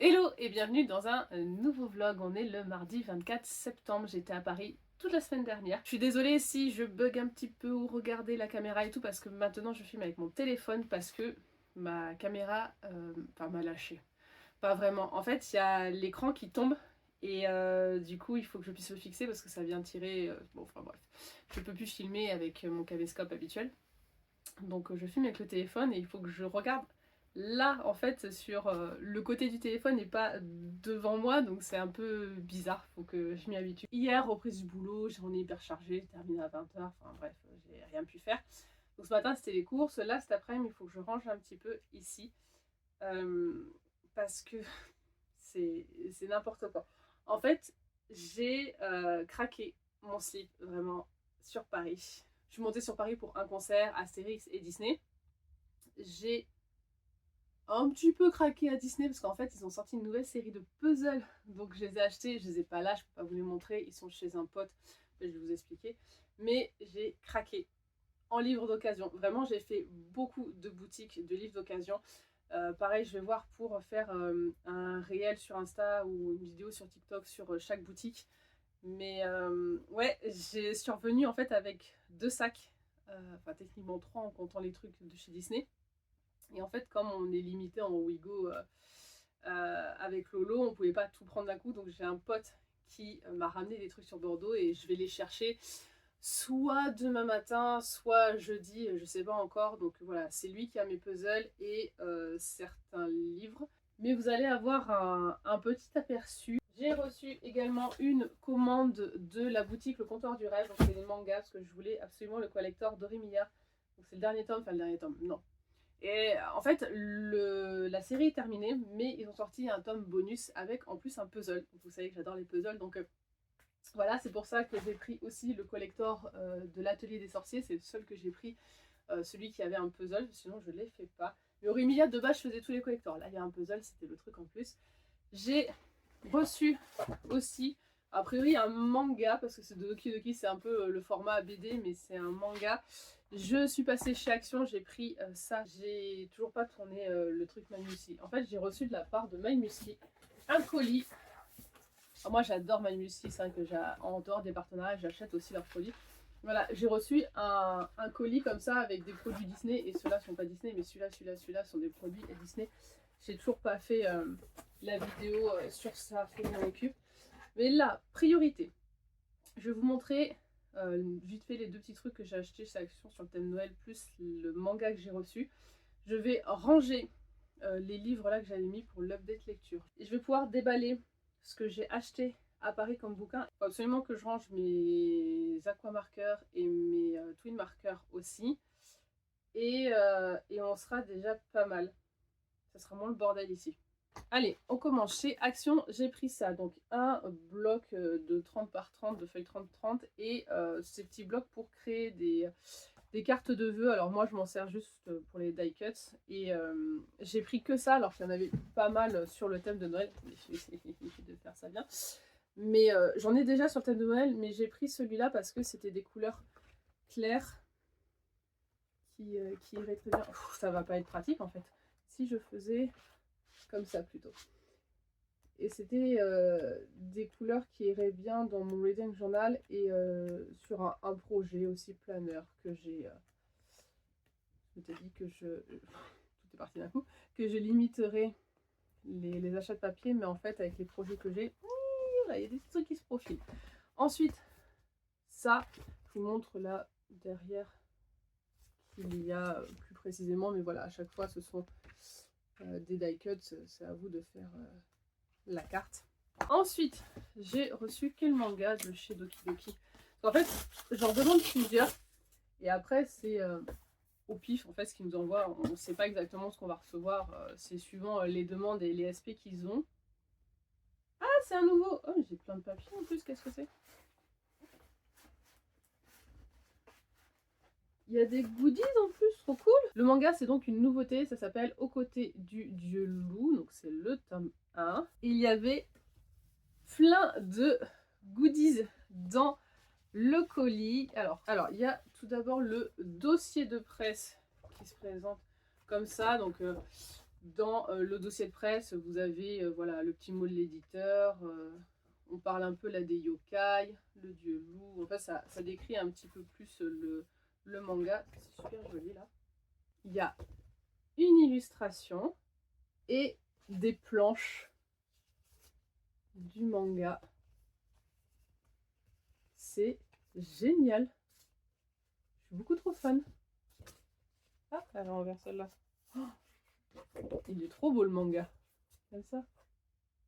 Hello et bienvenue dans un nouveau vlog. On est le mardi 24 septembre. J'étais à Paris toute la semaine dernière. Je suis désolée si je bug un petit peu ou regardez la caméra et tout parce que maintenant je filme avec mon téléphone parce que ma caméra m'a lâché. Pas vraiment. En fait, il y a l'écran qui tombe et du coup il faut que je puisse le fixer parce que ça vient tirer. Bon, enfin bref. Je peux plus filmer avec mon caméscope habituel. Donc je filme avec le téléphone et il faut que je regarde là en fait sur le côté du téléphone et pas devant moi, donc c'est un peu bizarre, faut que je m'y habitue. Hier, reprise du boulot, j'en ai hyper chargé, j'ai terminé à 20h, enfin bref, j'ai rien pu faire. Donc ce matin c'était les courses, là cet après-midi il faut que je range un petit peu ici euh, parce que c'est n'importe quoi. En fait, j'ai craqué mon slip vraiment sur Paris. Je suis montée sur Paris pour un concert Astérix et Disney. J'ai un petit peu craqué à Disney parce qu'en fait ils ont sorti une nouvelle série de puzzles, donc je les ai achetés, je les ai pas là, je peux pas vous les montrer, ils sont chez un pote, je vais vous expliquer, mais j'ai craqué en livres d'occasion. Vraiment j'ai fait beaucoup de boutiques de livres d'occasion. Pareil, je vais voir pour faire un réel sur Insta ou une vidéo sur TikTok sur chaque boutique. Mais ouais, j'ai survenu en fait avec 2 sacs, enfin techniquement 3 en comptant les trucs de chez Disney. Et en fait, comme on est limité en Ouigo avec Lolo, on pouvait pas tout prendre d'un coup. Donc j'ai un pote qui m'a ramené des trucs sur Bordeaux et je vais les chercher soit demain matin, soit jeudi, je sais pas encore. Donc voilà, c'est lui qui a mes puzzles et certains livres. Mais vous allez avoir un petit aperçu. J'ai reçu également une commande de la boutique Le Comptoir du Rêve. Donc c'est des mangas parce que je voulais absolument le collector Dorimiya. Donc c'est le dernier tome, enfin le dernier tome, non. Et en fait, la série est terminée, mais ils ont sorti un tome bonus avec en plus un puzzle. Vous savez que j'adore les puzzles, donc voilà, c'est pour ça que j'ai pris aussi le collector de l'Atelier des Sorciers. C'est le seul que j'ai pris, celui qui avait un puzzle, sinon je ne les fais pas. Mais Aurémilia, de base, je faisais tous les collectors. Là, il y a un puzzle, c'était le truc en plus. J'ai reçu aussi, a priori, un manga, parce que c'est de Doki Doki, c'est un peu le format BD, mais c'est un manga. Je suis passée chez Action, j'ai pris ça. J'ai toujours pas tourné le truc My Muesli. En fait, j'ai reçu de la part de My Muesli un colis. Alors moi, j'adore My Muesli, c'est vrai que en dehors des partenariats, j'achète aussi leurs produits. Voilà, j'ai reçu un colis comme ça avec des produits Disney, et ceux-là sont pas Disney, mais celui-là sont des produits Disney. J'ai toujours pas fait la vidéo sur ça, faut que je m'en occupe. Mais là, priorité. Je vais vous montrer vite fait les 2 petits trucs que j'ai achetés chez Action sur le thème Noël, plus le manga que j'ai reçu. Je vais ranger les livres là que j'avais mis pour l'update lecture. Et je vais pouvoir déballer ce que j'ai acheté à Paris comme bouquin. Il faut absolument que je range mes aquamarqueurs et mes twin marqueurs aussi. Et on sera déjà pas mal. Ça sera moins le bordel ici. Allez, on commence chez Action. J'ai pris ça, donc un bloc de 30 par 30, de feuilles 30-30, et ces petits blocs pour créer des cartes de vœux. Alors moi, je m'en sers juste pour les die cuts, et j'ai pris que ça, alors qu'il y en avait pas mal sur le thème de Noël. J'essaie de faire ça bien. Mais j'en ai déjà sur le thème de Noël, mais j'ai pris celui-là parce que c'était des couleurs claires qui iraient très bien. Ouf, ça va pas être pratique en fait. Si je faisais comme ça plutôt. Et c'était des couleurs qui iraient bien dans mon reading journal et sur un projet aussi planeur que j'ai. Je t'ai dit que tout est parti d'un coup. Que je limiterai les achats de papier, mais en fait, avec les projets que j'ai, il y a des petits trucs qui se profilent. Ensuite, ça, je vous montre là derrière qu'il y a plus précisément, mais voilà, à chaque fois, ce sont des die cuts. C'est à vous de faire la carte. Ensuite, j'ai reçu quel manga de chez Doki Doki. En fait, j'en demande plusieurs. Et après, c'est au pif, en fait, ce qu'ils nous envoient. On ne sait pas exactement ce qu'on va recevoir. C'est suivant les demandes et les SP qu'ils ont. Ah, c'est un nouveau. Oh, j'ai plein de papiers en plus. Qu'est-ce que c'est? Il y a des goodies en plus, trop cool. Le manga, c'est donc une nouveauté. Ça s'appelle Aux côtés du dieu loup. Donc, c'est le tome 1. Et il y avait plein de goodies dans le colis. Alors, il y a tout d'abord le dossier de presse qui se présente comme ça. Donc, Dans le dossier de presse, vous avez voilà, le petit mot de l'éditeur, on parle un peu là des yokai, le dieu loup, enfin ça décrit un petit peu plus le manga, c'est super joli là. Il y a une illustration et des planches du manga. C'est génial. Je suis beaucoup trop fan. Ah, elle a envers celle-là. Oh, il est trop beau le manga. Comme ça.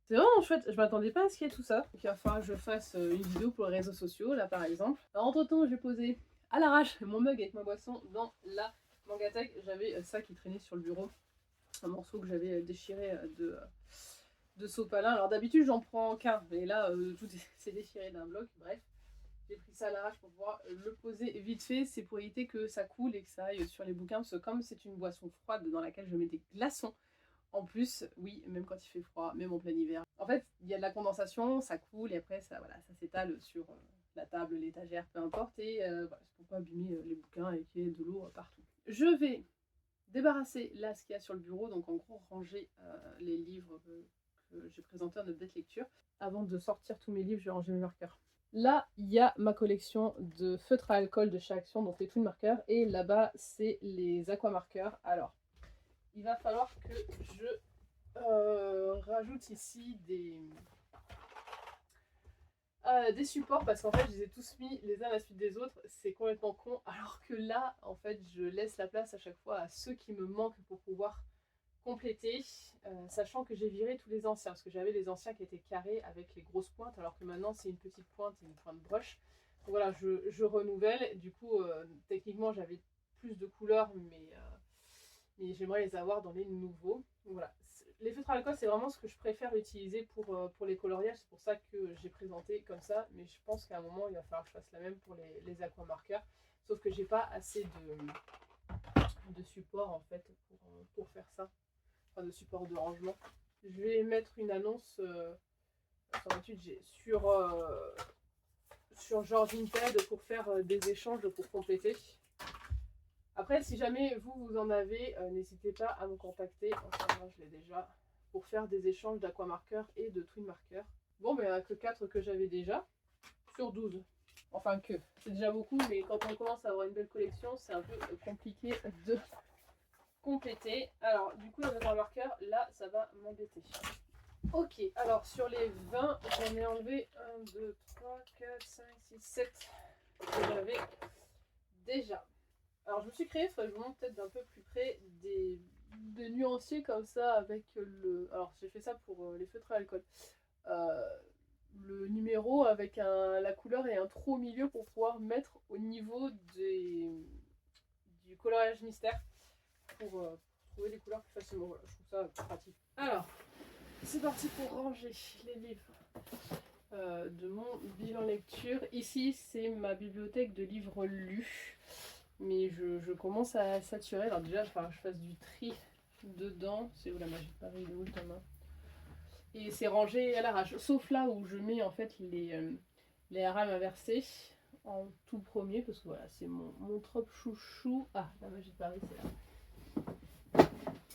C'est vraiment chouette. Je m'attendais pas à ce qu'il y ait tout ça. Donc il va falloir que je fasse une vidéo pour les réseaux sociaux, là par exemple. Alors entre temps, j'ai posé à l'arrache mon mug avec ma boisson dans la Mangatech. J'avais ça qui traînait sur le bureau. Un morceau que j'avais déchiré de sopalin. Alors d'habitude, j'en prends qu'un. Mais là, tout s'est déchiré d'un bloc. Bref. J'ai pris ça à l'arrache pour pouvoir le poser vite fait. C'est pour éviter que ça coule et que ça aille sur les bouquins. Parce que comme c'est une boisson froide dans laquelle je mets des glaçons, en plus, oui, même quand il fait froid, même en plein hiver. En fait, il y a de la condensation, ça coule et après ça, voilà, ça s'étale sur la table, l'étagère, peu importe. Et voilà, c'est pour pas abîmer les bouquins et qu'il y ait de l'eau partout. Je vais débarrasser là ce qu'il y a sur le bureau. Donc en gros, ranger les livres que j'ai présentés en update lecture. Avant de sortir tous mes livres, je vais ranger mes marqueurs. Là, il y a ma collection de feutres à alcool de chez Action, donc les twin marqueurs, et là-bas, c'est les aquamarqueurs. Alors, il va falloir que je rajoute ici des supports, parce qu'en fait, je les ai tous mis les uns à la suite des autres. C'est complètement con, alors que là, en fait, je laisse la place à chaque fois à ceux qui me manquent pour pouvoir compléter, sachant que j'ai viré tous les anciens, parce que j'avais les anciens qui étaient carrés avec les grosses pointes, alors que maintenant c'est une petite pointe et une pointe broche. Donc voilà, je renouvelle. Du coup, techniquement j'avais plus de couleurs, mais j'aimerais les avoir dans les nouveaux. Donc voilà, les feutres à alcool c'est vraiment ce que je préfère utiliser pour les coloriages, c'est pour ça que j'ai présenté comme ça, mais je pense qu'à un moment il va falloir que je fasse la même pour les aquamarqueurs, sauf que j'ai pas assez de support en fait pour faire ça. De support de rangement. Je vais mettre une annonce sur genre Vinted pour faire des échanges pour compléter. Après, si jamais vous en avez, n'hésitez pas à me contacter. Enfin, moi je l'ai déjà, pour faire des échanges d'aquamarqueurs et de twin marqueurs. Bon, mais il n'y en a que 4 que j'avais déjà sur 12. Enfin que, c'est déjà beaucoup, mais quand on commence à avoir une belle collection, c'est un peu compliqué de compléter. Alors du coup avec un marqueur, là ça va m'embêter. Ok, alors sur les 20, j'en ai enlevé 1, 2, 3, 4, 5, 6, 7 que j'avais déjà. Alors je me suis créé, faudrait que je vous montre peut-être d'un peu plus près des nuanciers comme ça avec le... Alors j'ai fait ça pour les feutres à alcool. Le numéro avec la couleur et un trou au milieu pour pouvoir mettre au niveau du coloriage mystère. Pour trouver les couleurs plus facilement. Voilà, je trouve ça pratique. Alors, c'est parti pour ranger les livres de mon bilan lecture. Ici, c'est ma bibliothèque de livres lus. Mais je commence à saturer. Alors déjà, il va falloir que je fasse du tri dedans. C'est où la magie de Paris? Il est où le tome? Et c'est rangé à l'arrache. Sauf là où je mets en fait les rames inversées en tout premier. Parce que voilà, c'est mon trop chouchou. Ah, la magie de Paris, c'est là.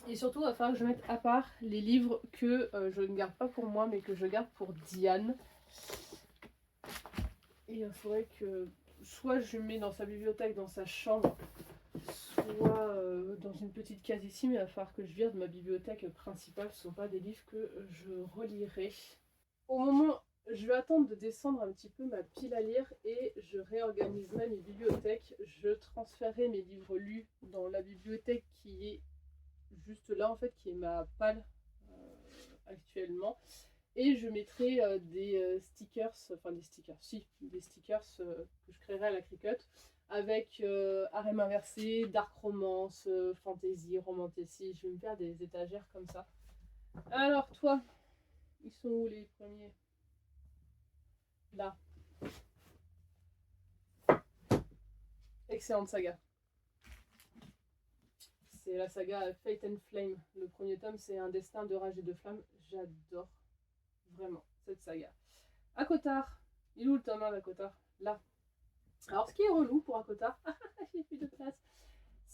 Et surtout, il va falloir que je mette à part les livres que je ne garde pas pour moi, mais que je garde pour Diane. Et il faudrait que soit je mets dans sa bibliothèque, dans sa chambre, soit dans une petite case ici, mais il va falloir que je vire de ma bibliothèque principale. Ce ne sont pas des livres que je relirai. Au moment, je vais attendre de descendre un petit peu ma pile à lire et je réorganiserai mes bibliothèques. Je transférerai mes livres lus dans la bibliothèque qui est juste là en fait, qui est ma palle actuellement, et je mettrai des stickers, enfin des stickers que je créerai à la Cricut avec harem inversé, dark romance, fantasy, romantasy. Je vais me faire des étagères comme ça. Alors toi, ils sont où les premiers? Là. Excellente saga. C'est la saga Fate and Flame. Le premier tome, c'est un destin de rage et de flamme. J'adore vraiment cette saga. ACOTAR. Il est où le tome 1 d'ACOTAR? Là. Alors, ce qui est relou pour ACOTAR, j'ai plus de place,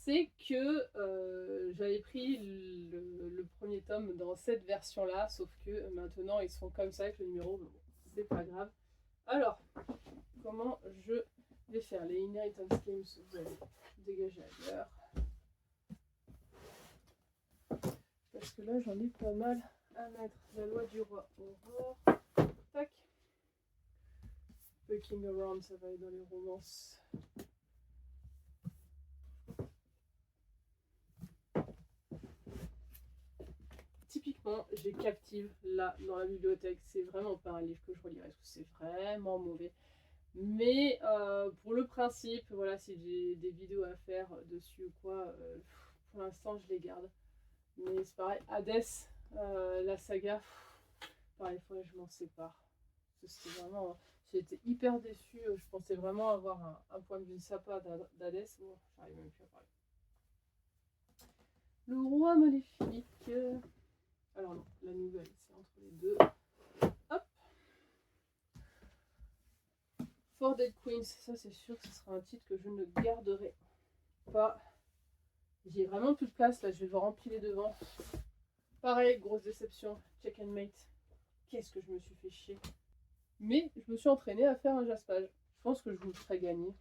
c'est que j'avais pris le premier tome dans cette version-là, sauf que maintenant ils sont comme ça avec le numéro, mais bon, c'est pas grave. Alors, comment je vais faire les Inheritance Games? Vous allez dégager ailleurs. Parce que là, j'en ai pas mal à mettre. La loi du roi Aurore. Tac. Bucking Around, ça va aller dans les romances. Typiquement, j'ai Captive là dans la bibliothèque. C'est vraiment pas un livre que je relirai parce que c'est vraiment mauvais. Mais pour le principe, voilà, si j'ai des vidéos à faire dessus ou quoi, pour l'instant je les garde. Mais c'est pareil, Hades, la saga, pareil, il faudrait que je m'en sépare. C'était vraiment. J'ai été hyper déçue. Je pensais vraiment avoir un point de vue sympa d'Hades. Bon, j'arrive même plus à parler. Le roi maléfique. Alors non, la nouvelle, c'est entre les deux. Hop. For Dead Queens, ça c'est sûr que ce sera un titre que je ne garderai pas. J'ai vraiment plus de place là, je vais devoir empiler devant. Pareil, grosse déception, Check and Mate. Qu'est-ce que je me suis fait chier. Mais je me suis entraînée à faire un jaspage. Je pense que je vous le ferai gagner.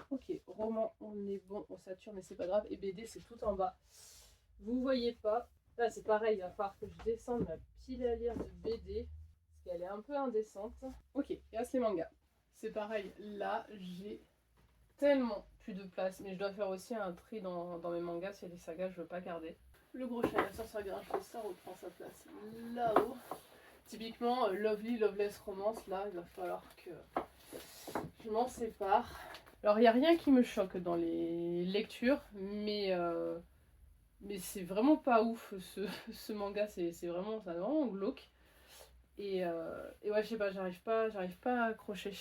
Ok, roman, on est bon, on sature, mais c'est pas grave. Et BD, c'est tout en bas. Vous voyez pas. Là, c'est pareil, il va falloir que je descende ma pile à lire de BD. Parce qu'elle est un peu indécente. Ok, il reste les mangas. C'est pareil, là, j'ai tellement plus de place. Mais je dois faire aussi un tri dans mes mangas. S'il y a des sagas, je veux pas garder. Le gros chat, la sorcière grincheuse, ça reprend sa place là-haut. Typiquement, Lovely, Loveless Romance, là, il va falloir que je m'en sépare. Alors, il n'y a rien qui me choque dans les lectures, mais c'est vraiment pas ouf, ce manga, c'est vraiment glauque. Et ouais, je sais pas, j'arrive pas à accrocher.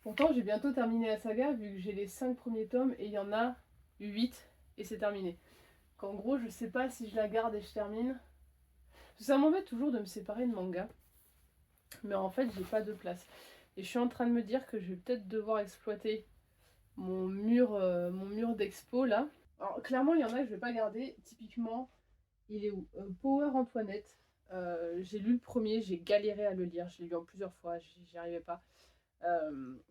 Pourtant, j'ai bientôt terminé la saga, vu que j'ai les 5 premiers tomes, et il y en a 8, et c'est terminé. Qu'en gros, je sais pas si je la garde et je termine. Ça m'embête toujours de me séparer de manga. Mais en fait, j'ai pas de place. Et je suis en train de me dire que je vais peut-être devoir exploiter mon mur d'expo là. Alors clairement, il y en a que je vais pas garder. Typiquement, il est où? Power Antoinette. J'ai lu le premier, j'ai galéré à le lire. Je l'ai lu en plusieurs fois, j'y arrivais pas.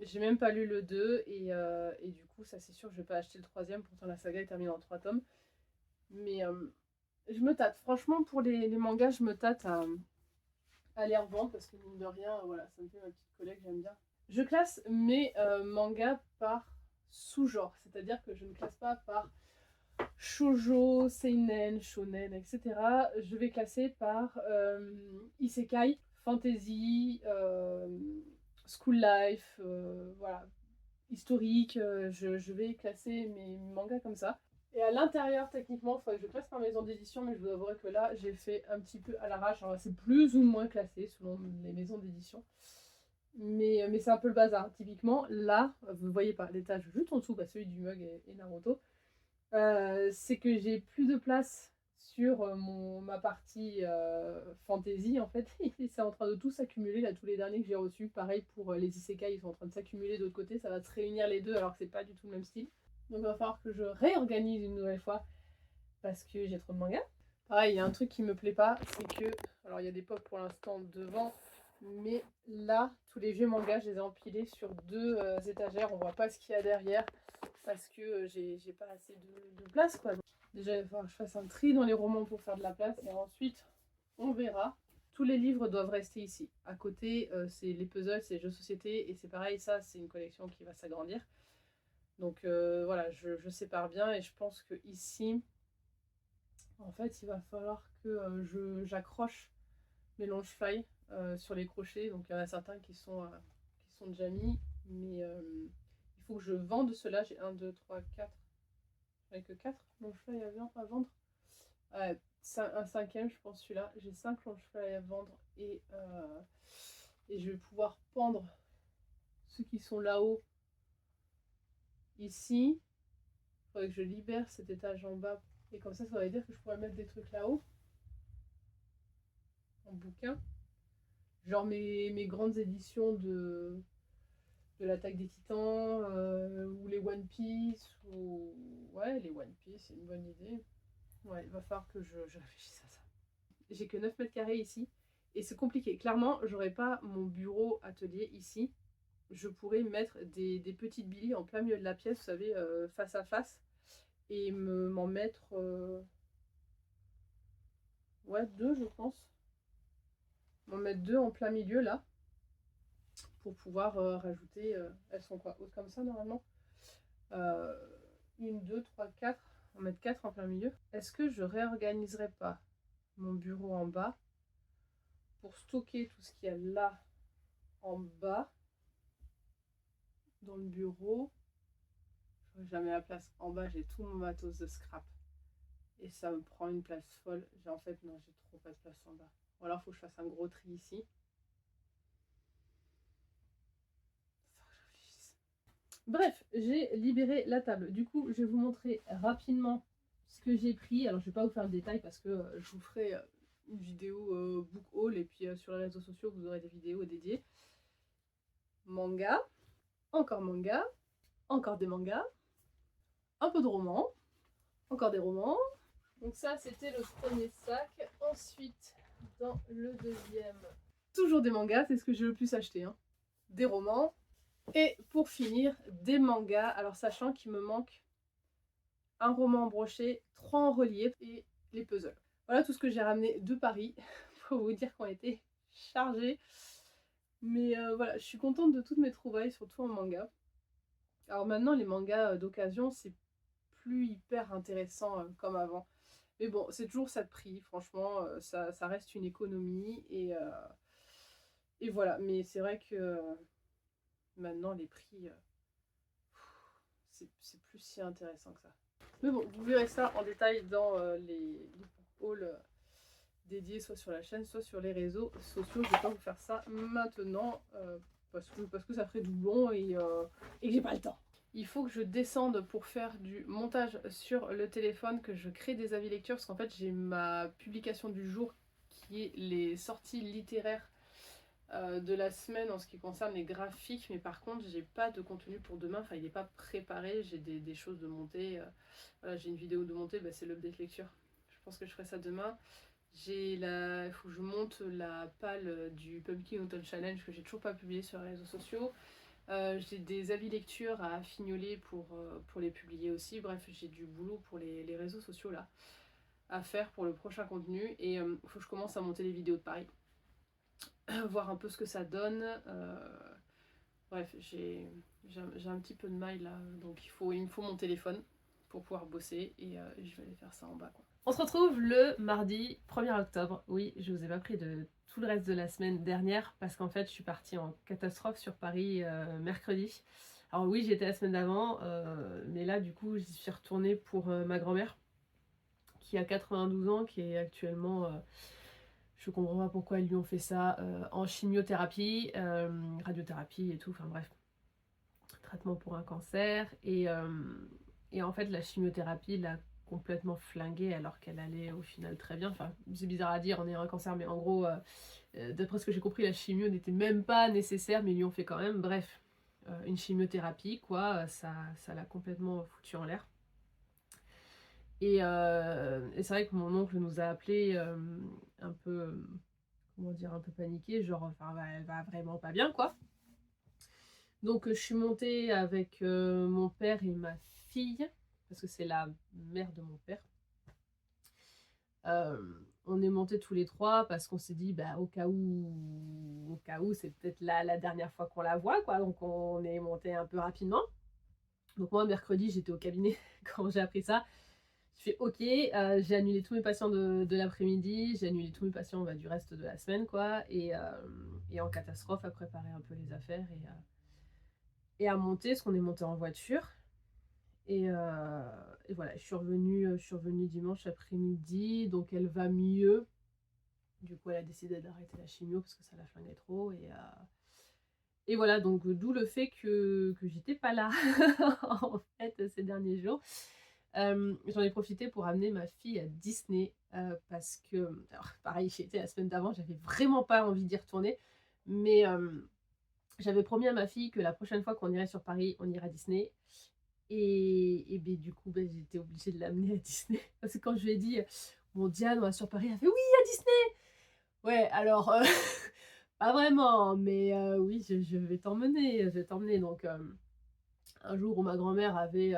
J'ai même pas lu le 2 et du coup, ça c'est sûr que je vais pas acheter le troisième. Pourtant, la saga est terminée en 3 tomes. Mais je me tâte. Franchement, pour les mangas, je me tâte à les revendre parce que mine de rien, voilà, ça me fait ma petite collègue, j'aime bien. Je classe mes mangas par sous-genre, c'est-à-dire que je ne classe pas par shoujo, seinen, shonen, etc. Je vais classer par isekai, fantasy, school life, voilà, historique. Je vais classer mes mangas comme ça. Et à l'intérieur, techniquement, il faudrait que je classe par maison d'édition, mais je vous avouerai que là, j'ai fait un petit peu à l'arrache. Alors, c'est plus ou moins classé selon les maisons d'édition. Mais c'est un peu le bazar. Typiquement, là, vous ne voyez pas l'étage juste en dessous, bah, celui du mug et Naruto. C'est que j'ai plus de place sur ma partie fantasy, en fait. Et c'est en train de tout s'accumuler, là, tous les derniers que j'ai reçus. Pareil pour les isekai, ils sont en train de s'accumuler de l'autre côté. Ça va se réunir les deux, alors que c'est pas du tout le même style. Donc il va falloir que je réorganise une nouvelle fois parce que j'ai trop de mangas. Pareil, il y a un truc qui me plaît pas, c'est que... Alors il y a des pop pour l'instant devant, mais là, tous les vieux mangas, je les ai empilés sur 2 étagères. On voit pas ce qu'il y a derrière parce que j'ai pas assez de place, quoi. Déjà, il va falloir que je fasse un tri dans les romans pour faire de la place et ensuite, on verra. Tous les livres doivent rester ici. À côté, c'est les puzzles, c'est les jeux de société et c'est pareil, ça, c'est une collection qui va s'agrandir. Donc voilà, je sépare bien et je pense que ici, en fait, il va falloir que j'accroche mes Longefly sur les crochets. Donc il y en a certains qui sont déjà mis, mais il faut que je vende ceux-là. J'ai 1, 2, 3, 4. J'en ai que 4 Longefly à vendre. Un 5e, je pense, celui-là. J'ai 5 Longefly à vendre et je vais pouvoir pendre ceux qui sont là-haut. Ici, il faudrait que je libère cet étage en bas. Et comme ça veut dire que je pourrais mettre des trucs là-haut. En bouquin. Genre mes grandes éditions de de l'Attaque des Titans, ou les One Piece, ou... Ouais, les One Piece, c'est une bonne idée. Ouais, il va falloir que je réfléchisse à ça. J'ai que 9 mètres carrés ici, et c'est compliqué. Clairement, j'aurais pas mon bureau atelier ici. Je pourrais mettre des petites billes en plein milieu de la pièce, vous savez, face à face, et m'en mettre... ouais, deux, je pense. M'en mettre deux en plein milieu, là, pour pouvoir rajouter... elles sont quoi, hautes comme ça, normalement, une, deux, trois, quatre. En mettre quatre en plein milieu. Est-ce que je réorganiserai pas mon bureau en bas pour stocker tout ce qu'il y a là en bas dans le bureau? J'aurai jamais la place. En bas, j'ai tout mon matos de scrap. Et ça me prend une place folle. En fait, non, j'ai trop pas de place en bas. Ou alors, il faut que je fasse un gros tri ici. Bref, j'ai libéré la table. Du coup, je vais vous montrer rapidement ce que j'ai pris. Alors, je vais pas vous faire le détail parce que je vous ferai une vidéo book haul. Et puis, sur les réseaux sociaux, vous aurez des vidéos dédiées. Manga. Encore des mangas. Un peu de romans. Encore des romans. Donc ça, c'était le premier sac. Ensuite, dans le deuxième, toujours des mangas, c'est ce que j'ai le plus acheté. Hein. Des romans. Et pour finir, des mangas. Alors sachant qu'il me manque un roman en brochet, 3 en relief et les puzzles. Voilà tout ce que j'ai ramené de Paris. Pour vous dire qu'on a été chargés. Mais voilà, je suis contente de toutes mes trouvailles, surtout en manga. Alors maintenant, les mangas d'occasion, c'est plus hyper intéressant comme avant. Mais bon, c'est toujours ça de prix, franchement, ça reste une économie. Et voilà, mais c'est vrai que maintenant, les prix, c'est plus si intéressant que ça. Mais bon, vous verrez ça en détail dans les hauls dédiés, soit sur la chaîne, soit sur les réseaux sociaux. Je ne vais pas vous faire ça maintenant, parce que ça ferait doublon et que j'ai pas le temps. Il faut que je descende pour faire du montage sur le téléphone, que je crée des avis lecture, parce qu'en fait j'ai ma publication du jour qui est les sorties littéraires de la semaine en ce qui concerne les graphiques, mais par contre j'ai pas de contenu pour demain, enfin il n'est pas préparé, j'ai des choses de monter, voilà, j'ai une vidéo de monter, bah, c'est l'update lecture. Je pense que je ferai ça demain. Il faut que je monte la palle du Pumpkin Autumn Challenge que j'ai toujours pas publié sur les réseaux sociaux. J'ai des avis lecture à fignoler pour les publier aussi. Bref, j'ai du boulot pour les réseaux sociaux là à faire pour le prochain contenu. Et il faut que je commence à monter les vidéos de Paris. Voir un peu ce que ça donne. Bref, j'ai un petit peu de maille là. Donc il me faut mon téléphone pour pouvoir bosser. Et je vais aller faire ça en bas, quoi. On se retrouve le mardi 1er octobre. Oui, je vous ai pas pris de tout le reste de la semaine dernière parce qu'en fait je suis partie en catastrophe sur Paris mercredi. Alors oui, j'étais la semaine d'avant, mais là du coup j'y suis retournée pour ma grand-mère qui a 92 ans, qui est actuellement, je comprends pas pourquoi ils lui ont fait ça, en chimiothérapie, radiothérapie et tout, enfin bref, traitement pour un cancer. Et en fait la chimiothérapie l'a complètement flinguée alors qu'elle allait au final très bien. Enfin, c'est bizarre à dire, on est un cancer, mais en gros, d'après ce que j'ai compris, la chimio n'était même pas nécessaire, mais ils lui ont fait quand même. Bref, une chimiothérapie, quoi, ça l'a complètement foutu en l'air. Et c'est vrai que mon oncle nous a appelé un peu, comment dire, un peu paniqué, genre, enfin, elle va vraiment pas bien, quoi. Donc je suis montée avec mon père et ma fille, parce que c'est la mère de mon père. On est montés tous les trois parce qu'on s'est dit, bah, au cas où, c'est peut-être la dernière fois qu'on la voit, quoi. Donc on est monté un peu rapidement. Donc moi, mercredi, j'étais au cabinet quand j'ai appris ça. Je fais ok, j'ai annulé tous mes patients de l'après-midi, j'ai annulé tous mes patients du reste de la semaine, quoi. Et en catastrophe, à préparer un peu les affaires et à monter, parce qu'on est monté en voiture. Et voilà, je suis revenue dimanche après-midi, donc elle va mieux. Du coup, elle a décidé d'arrêter la chimio parce que ça la flinguait trop. Et voilà, donc d'où le fait que j'étais pas là, en fait, ces derniers jours. J'en ai profité pour amener ma fille à Disney, parce que, alors pareil, j'y étais la semaine d'avant, j'avais vraiment pas envie d'y retourner. Mais J'avais promis à ma fille que la prochaine fois qu'on irait sur Paris, on irait à Disney. Et ben, du coup, ben, j'étais obligée de l'amener à Disney. Parce que quand je lui ai dit, bon, Diane, on va sur Paris, elle a fait oui, à Disney! Ouais, alors, pas vraiment, mais oui, je vais t'emmener, je vais t'emmener. Donc, un jour où ma grand-mère avait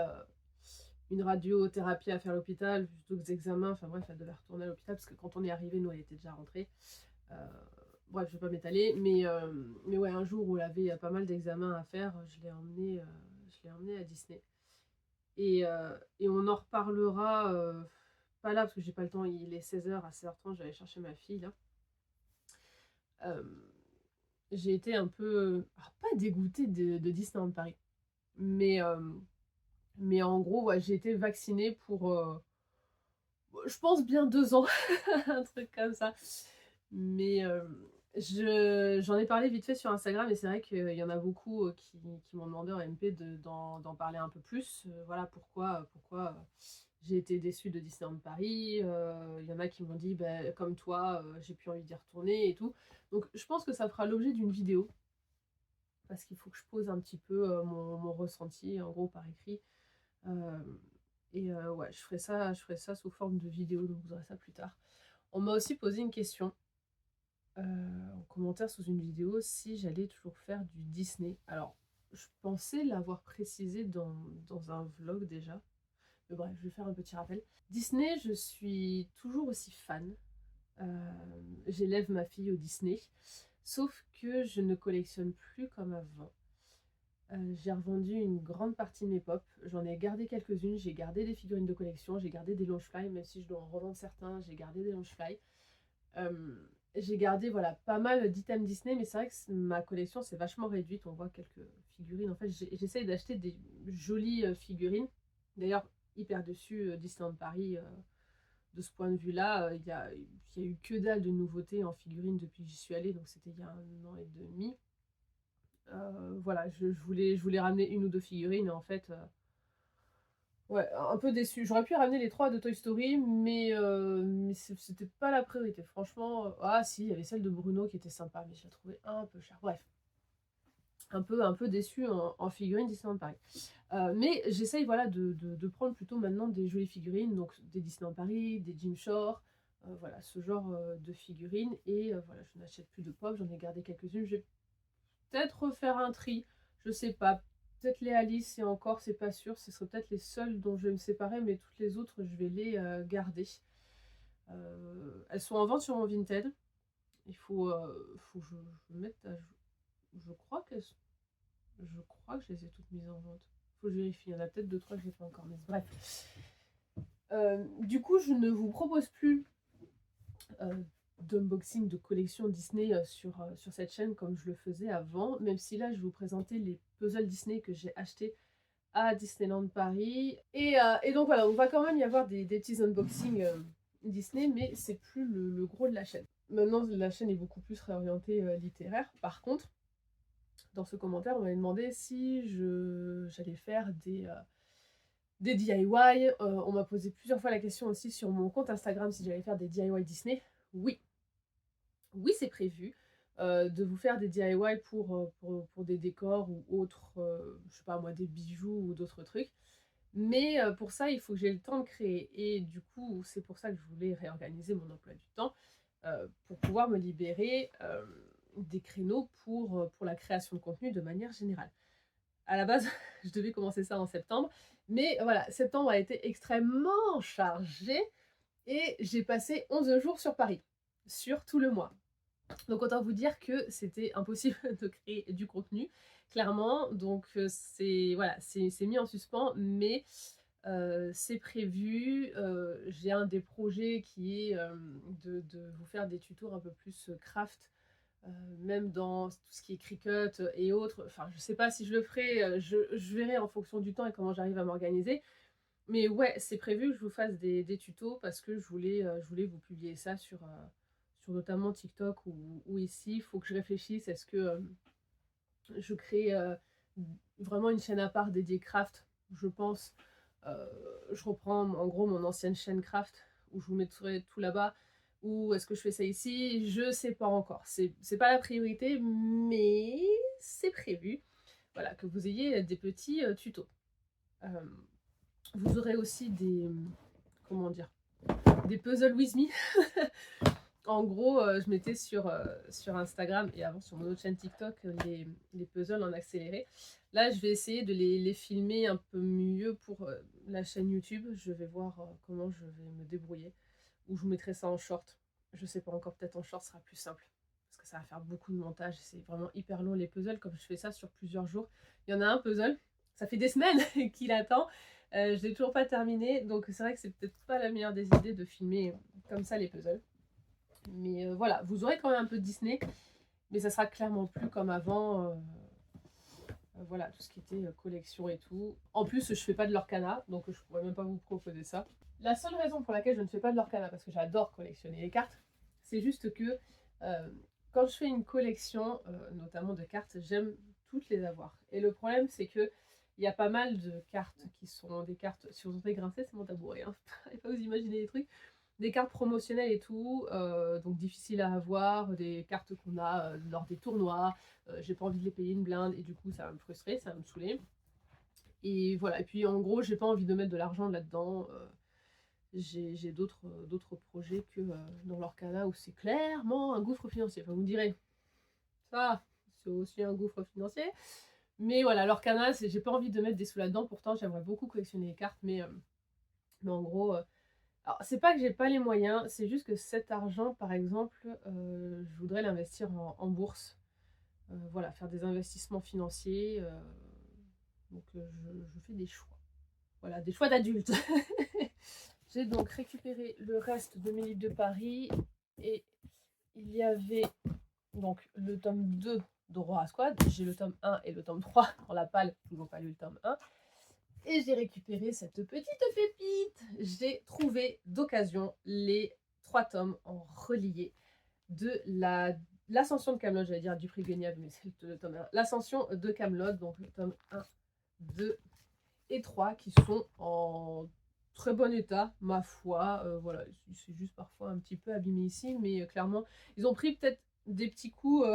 une radiothérapie à faire à l'hôpital, plutôt que des examens, enfin bref, elle devait retourner à l'hôpital, parce que quand on est arrivé, nous, elle était déjà rentrée. Euh, bref, je vais pas m'étaler, mais ouais, un jour où elle avait pas mal d'examens à faire, je l'ai emmené à Disney. Et on en reparlera, pas là, parce que j'ai pas le temps, il est 16h, à 16h30, j'allais chercher ma fille, là. Euh, j'ai été un peu, alors, pas dégoûtée de Disneyland Paris, mais, euh, mais en gros, ouais, j'ai été vaccinée pour, je pense, bien 2 ans, un truc comme ça. Mais j'en ai parlé vite fait sur Instagram, et c'est vrai qu'il y en a beaucoup qui m'ont demandé en MP d'en parler un peu plus. Voilà pourquoi j'ai été déçue de Disneyland Paris. Il y en a qui m'ont dit, bah, comme toi, j'ai plus envie d'y retourner et tout. Donc je pense que ça fera l'objet d'une vidéo, parce qu'il faut que je pose un petit peu mon ressenti, en gros, par écrit. Euh, ouais, je ferai ça sous forme de vidéo, donc vous aurez ça plus tard. On m'a aussi posé une question en commentaire sous une vidéo si j'allais toujours faire du Disney. Alors, je pensais l'avoir précisé dans un vlog déjà. Mais bref, je vais faire un petit rappel. Disney, je suis toujours aussi fan. J'élève ma fille au Disney. Sauf que je ne collectionne plus comme avant. J'ai revendu une grande partie de mes pop. J'en ai gardé quelques-unes. J'ai gardé des figurines de collection. J'ai gardé des Longefly, même si je dois en revendre certains. J'ai gardé des Longefly. J'ai gardé voilà, pas mal d'items Disney, mais c'est vrai que ma collection s'est vachement réduite. On voit quelques figurines. En fait, j'essaye d'acheter des jolies figurines. D'ailleurs, hyper dessus Disneyland Paris. De ce point de vue-là, il y a eu que dalle de nouveautés en figurines depuis que j'y suis allée, donc c'était il y a 1 an et demi. Voilà, je voulais ramener une ou deux figurines, et en fait, ouais, un peu déçu. J'aurais pu ramener les 3 de Toy Story, mais c'était pas la priorité. Franchement, ah si, il y avait celle de Bruno qui était sympa, mais je la trouvais un peu chère. Bref, un peu déçu en figurines Disneyland Paris. Mais j'essaye voilà, de prendre plutôt maintenant des jolies figurines, donc des Disneyland Paris, des Jim Shore, voilà, ce genre de figurines. Et voilà, je n'achète plus de pop, j'en ai gardé quelques-unes. Je vais peut-être refaire un tri, je sais pas. Peut-être les Alice, et encore, c'est pas sûr. Ce serait peut-être les seules dont je vais me séparer, mais toutes les autres, je vais les garder. Elles sont en vente sur mon Vinted. Il faut que je mette à jour. Je crois que je les ai toutes mises en vente. Faut que je vérifie. Il y en a peut-être 2-3 que j'ai pas encore mises. Bref. Du coup, je ne vous propose plus euh, d'unboxing de collection Disney sur cette chaîne comme je le faisais avant, même si là je vais vous présenter les puzzles Disney que j'ai achetés à Disneyland Paris. Et donc voilà, on va quand même y avoir des petits unboxings Disney, mais c'est plus le gros de la chaîne. Maintenant, la chaîne est beaucoup plus réorientée littéraire. Par contre, dans ce commentaire, on m'avait demandé si j'allais faire des DIY. On m'a posé plusieurs fois la question aussi sur mon compte Instagram si j'allais faire des DIY Disney. Oui, oui, c'est prévu de vous faire des DIY pour des décors ou autres, je sais pas moi, des bijoux ou d'autres trucs. Mais pour ça, il faut que j'ai le temps de créer. Et du coup, c'est pour ça que je voulais réorganiser mon emploi du temps pour pouvoir me libérer des créneaux pour la création de contenu de manière générale. À la base, je devais commencer ça en septembre. Mais voilà, septembre a été extrêmement chargé et j'ai passé 11 jours sur Paris, sur tout le mois. Donc autant vous dire que c'était impossible de créer du contenu, clairement. Donc c'est voilà, c'est mis en suspens, mais c'est prévu. J'ai un des projets qui est de vous faire des tutos un peu plus craft, même dans tout ce qui est Cricut et autres. Enfin, je sais pas si je le ferai, je verrai en fonction du temps et comment j'arrive à m'organiser. Mais ouais, c'est prévu que je vous fasse des tutos parce que je voulais vous publier ça sur notamment TikTok ou ici. Il faut que je réfléchisse. Est-ce que je crée vraiment une chaîne à part dédiée craft? Je pense. Je reprends en gros mon ancienne chaîne craft où je vous mettrai tout là-bas. ou est-ce que je fais ça ici? Je sais pas encore. C'est pas la priorité, mais c'est prévu. Voilà, que vous ayez des petits tutos. Vous aurez aussi des, comment dire, des puzzles with me. En gros, je mettais sur Instagram et avant sur mon autre chaîne TikTok les puzzles en accéléré. Là, je vais essayer de les filmer un peu mieux pour la chaîne YouTube. Je vais voir comment je vais me débrouiller. Ou je vous mettrai ça en short. Je sais pas encore, peut-être en short sera plus simple. Parce que ça va faire beaucoup de montage. C'est vraiment hyper long les puzzles. Comme je fais ça sur plusieurs jours. Il y en a un puzzle, ça fait des semaines qu'il attend. Je l'ai toujours pas terminé. Donc c'est vrai que c'est peut-être pas la meilleure des idées de filmer comme ça les puzzles. Mais voilà, vous aurez quand même un peu de Disney, mais ça sera clairement plus comme avant. Voilà, tout ce qui était collection et tout. En plus, je fais pas de l'Orcana, donc je pourrais même pas vous proposer ça. La seule raison pour laquelle je ne fais pas de l'Orcana, parce que j'adore collectionner les cartes, c'est juste que quand je fais une collection, notamment de cartes, j'aime toutes les avoir. Et le problème, c'est que il y a pas mal de cartes qui sont des cartes. Si vous entendez grincer, c'est mon tabouret. Hein. Faut pas vous imaginer les trucs. Des cartes promotionnelles et tout, donc difficiles à avoir, des cartes qu'on a lors des tournois, j'ai pas envie de les payer une blinde et du coup ça va me frustrer, ça va me saouler. Et voilà, et puis en gros j'ai pas envie de mettre de l'argent là-dedans, j'ai d'autres projets que dans l'Orcana où c'est clairement un gouffre financier. Enfin vous me direz, ça c'est aussi un gouffre financier, mais voilà, l'Orcana j'ai pas envie de mettre des sous là-dedans, pourtant j'aimerais beaucoup collectionner les cartes, mais en gros... alors, c'est pas que j'ai pas les moyens, c'est juste que cet argent, par exemple, je voudrais l'investir en bourse. Voilà, faire des investissements financiers. Donc, je fais des choix. Voilà, des choix d'adulte. J'ai donc récupéré le reste de mes livres de Paris. Et il y avait donc le tome 2 d'Aurora Squad. J'ai le tome 1 et le tome 3 dans la palle. Toujours pas lu le tome 1. Et j'ai récupéré cette petite pépite. J'ai trouvé d'occasion les 3 tomes en relié de l'ascension de Camelot, j'allais dire du prix Guenièvre, mais c'est le tome 1. L'ascension de Camelot, donc le tome 1, 2 et 3, qui sont en très bon état, ma foi. Voilà, c'est juste parfois un petit peu abîmé ici, mais clairement, ils ont pris peut-être des petits coups,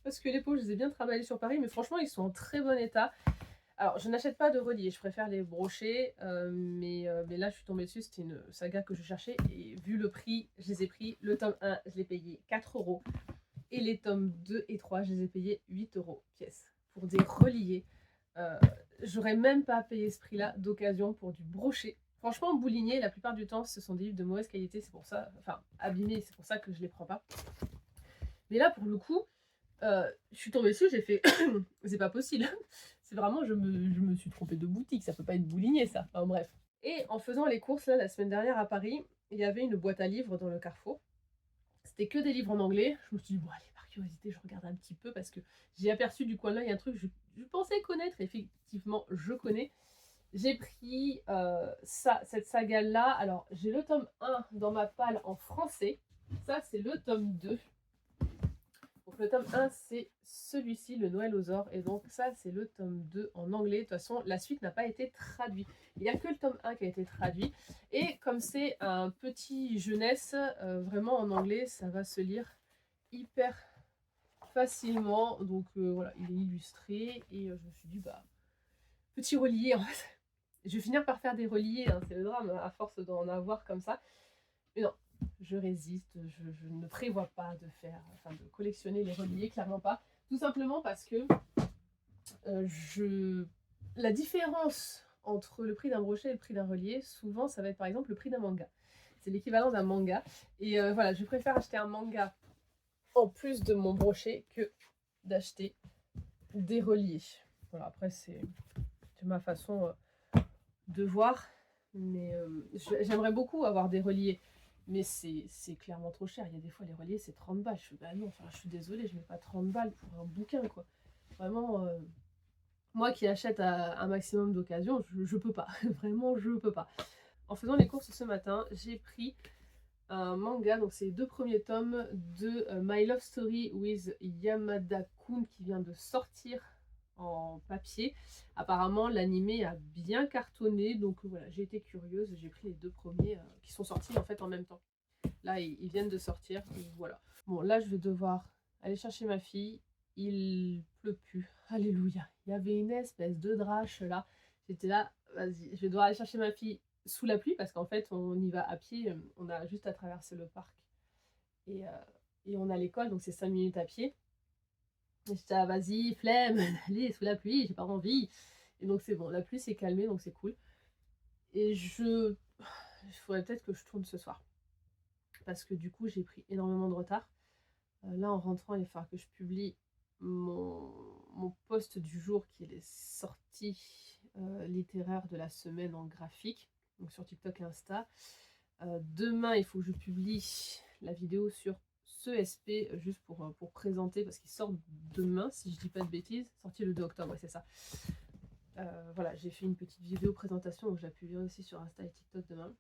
parce que les pauvres, je les ai bien travaillés sur Paris, mais franchement, ils sont en très bon état. Alors, je n'achète pas de reliés, je préfère les brocher, mais là, je suis tombée dessus, c'était une saga que je cherchais, et vu le prix, je les ai pris. Le tome 1, je l'ai payé 4 €, et les tomes 2 et 3, je les ai payés 8 € pièce, pour des reliés. J'aurais même pas payé ce prix-là d'occasion pour du brochet. Franchement, Boulinier, la plupart du temps, ce sont des livres de mauvaise qualité, c'est pour ça, enfin, abîmés, c'est pour ça que je les prends pas. Mais là, pour le coup, je suis tombée dessus, j'ai fait, c'est pas possible. C'est vraiment, je me suis trompée de boutique, ça peut pas être Boulinier ça. Enfin bref. Et en faisant les courses là, la semaine dernière à Paris, il y avait une boîte à livres dans le Carrefour. C'était que des livres en anglais. Je me suis dit, bon allez, par curiosité, je regarde un petit peu parce que j'ai aperçu du coin là, il y a un truc que je pensais connaître, et effectivement, je connais. J'ai pris cette saga-là. Alors, j'ai le tome 1 dans ma palle en français. Ça, c'est le tome 2. Donc le tome 1, c'est celui-ci, le Noël aux Ors. Et donc ça, c'est le tome 2 en anglais. De toute façon, la suite n'a pas été traduite. Il n'y a que le tome 1 qui a été traduit. Et comme c'est un petit jeunesse, vraiment en anglais, ça va se lire hyper facilement. Donc voilà, il est illustré. Et je me suis dit, bah, petit relié en fait. Je vais finir par faire des reliés, hein, c'est le drame, à force d'en avoir comme ça. Mais non, je résiste, je ne prévois pas de collectionner les reliés, clairement pas. Tout simplement parce que la différence entre le prix d'un brochet et le prix d'un relié, souvent ça va être par exemple le prix d'un manga. C'est l'équivalent d'un manga. Et voilà, je préfère acheter un manga en plus de mon brochet que d'acheter des reliés. Voilà, après c'est ma façon de voir. Mais j'aimerais beaucoup avoir des reliés. Mais c'est clairement trop cher. Il y a des fois, les reliés, c'est 30 balles. Je suis, bah non, enfin, je suis désolée, je mets pas 30 balles pour un bouquin, quoi. Vraiment, moi qui achète à un maximum d'occasions, je peux pas. Vraiment, je peux pas. En faisant les courses ce matin, j'ai pris un manga, donc c'est les 2 premiers tomes de My Love Story with Yamada-kun qui vient de sortir en papier. Apparemment, l'animé a bien cartonné, donc voilà, j'ai été curieuse, j'ai pris les 2 premiers qui sont sortis en fait en même temps. Là, ils viennent de sortir, donc voilà. Bon, là, je vais devoir aller chercher ma fille. Il pleut plus. Alléluia. Il y avait une espèce de drache là. J'étais là, vas-y, je vais devoir aller chercher ma fille sous la pluie parce qu'en fait, on y va à pied. On a juste à traverser le parc. Et, euh, et on a l'école, donc c'est 5 minutes à pied. Et j'étais là, vas-y, flemme, allez, sous la pluie, j'ai pas envie. Et donc c'est bon, la pluie s'est calmée, donc c'est cool. Et il faudrait peut-être que je tourne ce soir. Parce que du coup, j'ai pris énormément de retard. Là, en rentrant, il va falloir que je publie mon post du jour qui est les sorties littéraires de la semaine en graphique, donc sur TikTok et Insta. Demain, il faut que je publie la vidéo sur ce SP juste pour présenter, parce qu'il sort demain, si je dis pas de bêtises, sorti le 2 octobre, ouais, c'est ça. Voilà, j'ai fait une petite vidéo présentation, donc je la publierai aussi sur Insta et TikTok demain.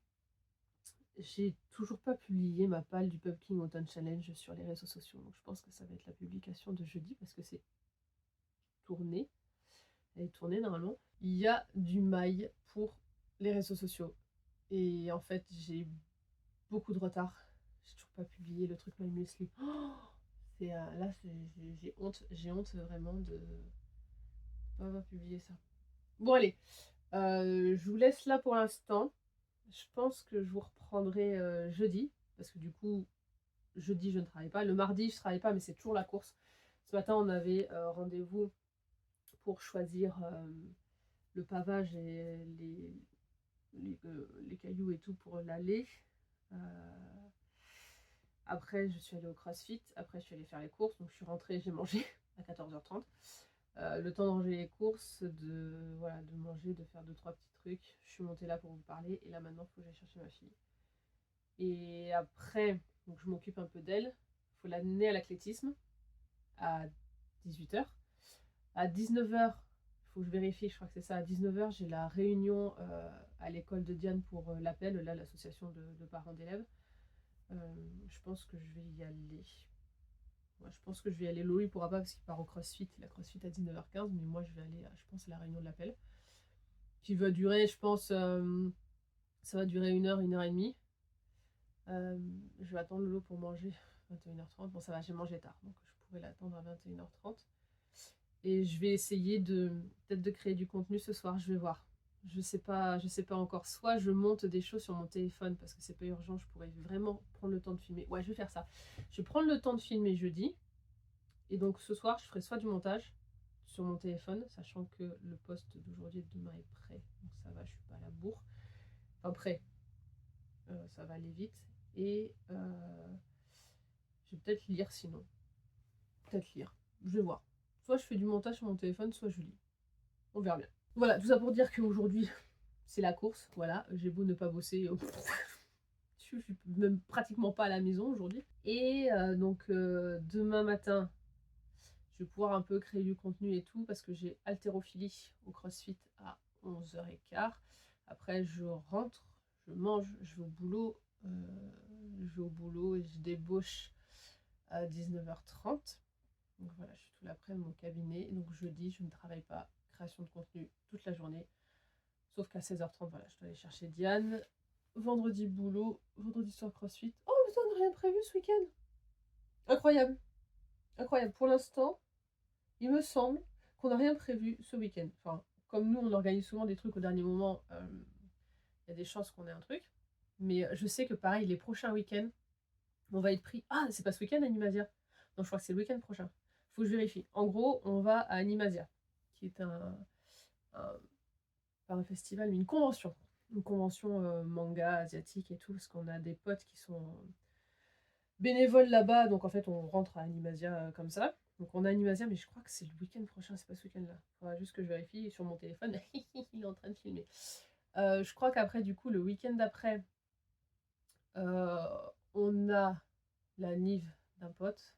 J'ai toujours pas publié ma palle du Pub King Autumn Challenge sur les réseaux sociaux, donc je pense que ça va être la publication de jeudi parce que c'est tourné. Elle est tournée normalement. Il y a du mail pour les réseaux sociaux et en fait j'ai beaucoup de retard. J'ai toujours pas publié le truc My Muesli. Oh, là j'ai honte vraiment de pas avoir publié ça. Bon allez, je vous laisse là pour l'instant. Je pense que je vous reprendrai jeudi parce que du coup jeudi je ne travaille pas, le mardi je travaille pas mais c'est toujours la course. Ce matin on avait rendez-vous pour choisir le pavage et les cailloux et tout pour l'aller. Après je suis allée au CrossFit, après je suis allée faire les courses, donc je suis rentrée, j'ai mangé à 14h30. Le temps de ranger les courses, de manger, de faire 2-3 petits trucs. Je suis montée là pour vous parler et là maintenant il faut que j'aille chercher ma fille. Et après, donc je m'occupe un peu d'elle. Il faut l'amener à l'athlétisme à 18h. À 19h, il faut que je vérifie, je crois que c'est ça. À 19h, j'ai la réunion à l'école de Diane pour l'appel, là, l'association de parents d'élèves. Je pense que je vais y aller. Ouais, je pense que je vais y aller. Louis pourra pas parce qu'il part au CrossFit. Il a CrossFit à 19h15, mais moi je vais aller, je pense, à la réunion de l'appel. Qui va durer, je pense, ça va durer 1 heure, 1 heure et demie. Je vais attendre Lolo pour manger 21h30. Bon, ça va, j'ai mangé tard, donc je pourrais l'attendre à 21h30. Et je vais essayer peut-être de créer du contenu ce soir, je vais voir. Je sais pas encore. Soit je monte des choses sur mon téléphone parce que c'est pas urgent, je pourrais vraiment prendre le temps de filmer. Ouais, je vais faire ça. Je vais prendre le temps de filmer jeudi. Et donc ce soir, je ferai soit du montage sur mon téléphone, sachant que le post d'aujourd'hui et de demain est prêt. Donc ça va, je suis pas à la bourre. Enfin prêt. Ça va aller vite. Et je vais peut-être lire sinon. Peut-être lire. Je vais voir. Soit je fais du montage sur mon téléphone, soit je lis. On verra bien. Voilà, tout ça pour dire qu'aujourd'hui, c'est la course. Voilà, j'ai beau ne pas bosser. Je suis même pratiquement pas à la maison aujourd'hui. Et donc, demain matin, je vais pouvoir un peu créer du contenu et tout, parce que j'ai haltérophilie au CrossFit à 11h15. Après, je rentre, je mange, je vais au boulot. Et je débauche à 19h30. Donc voilà, je suis tout l'après-midi mon cabinet. Donc jeudi, je ne travaille pas. Création de contenu toute la journée. Sauf qu'à 16h30, voilà, je dois aller chercher Diane. Vendredi, boulot. Vendredi soir, CrossFit. Oh putain, on n'a rien prévu ce week-end. Incroyable. Incroyable. Pour l'instant, il me semble qu'on n'a rien prévu ce week-end. Enfin, comme nous, on organise souvent des trucs au dernier moment, il y a des chances qu'on ait un truc. Mais je sais que pareil, les prochains week-ends, on va être pris. Ah, c'est pas ce week-end, Animasia? Non, je crois que c'est le week-end prochain. Faut que je vérifie. En gros, on va à Animasia, qui est pas un festival, mais une convention. Une convention manga asiatique et tout, parce qu'on a des potes qui sont bénévoles là-bas, donc en fait on rentre à Animasia comme ça. Donc on a Animasia, mais je crois que c'est le week-end prochain, c'est pas ce week-end-là. Faudra juste que je vérifie sur mon téléphone. Il est en train de filmer. Je crois qu'après, du coup, le week-end d'après, on a la Nive d'un pote.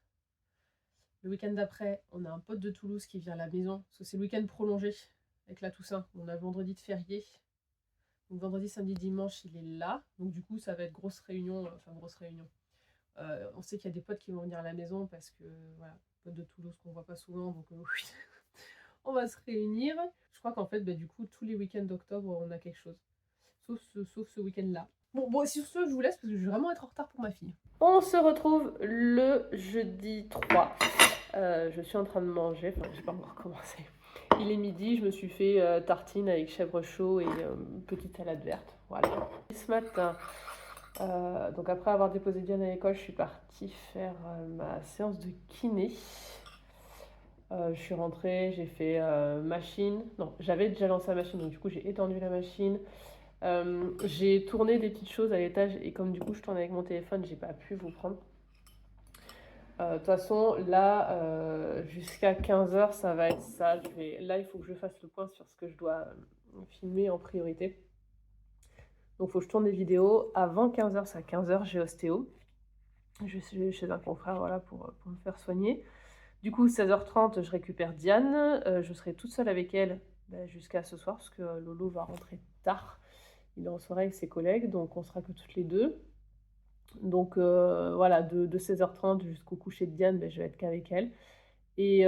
Le week-end d'après, on a un pote de Toulouse qui vient à la maison, parce que c'est le week-end prolongé avec la Toussaint. On a le vendredi de férié. Donc vendredi, samedi, dimanche, il est là. Donc du coup, ça va être grosse réunion. Enfin, grosse réunion. On sait qu'il y a des potes qui vont venir à la maison parce que, voilà, potes de Toulouse qu'on voit pas souvent. Donc oui, on va se réunir. Je crois qu'en fait, du coup, tous les week-ends d'octobre, on a quelque chose. Sauf ce week-end-là. Bon, sur ce, je vous laisse parce que je vais vraiment être en retard pour ma fille. On se retrouve le jeudi 3. Je suis en train de manger, enfin, j'ai pas encore commencé. Il est midi, je me suis fait tartine avec chèvre chaud et petite salade verte. Voilà. Ce matin, donc après avoir déposé Diane à l'école, je suis partie faire ma séance de kiné. Je suis rentrée, j'ai fait machine. Non, j'avais déjà lancé la machine, donc du coup j'ai étendu la machine. J'ai tourné des petites choses à l'étage et comme du coup je tourne avec mon téléphone, j'ai pas pu vous prendre. De toute façon, là, jusqu'à 15h, ça va être ça. Là, il faut que je fasse le point sur ce que je dois filmer en priorité. Donc, il faut que je tourne des vidéos. Avant 15h, c'est à 15h, j'ai ostéo. Je suis chez un confrère voilà, pour me faire soigner. Du coup, 16h30, je récupère Diane. Je serai toute seule avec elle jusqu'à ce soir, parce que Lolo va rentrer tard. Il est en soirée avec ses collègues, donc on sera que toutes les deux. Donc voilà, de 16h30 jusqu'au coucher de Diane, je vais être qu'avec elle. Et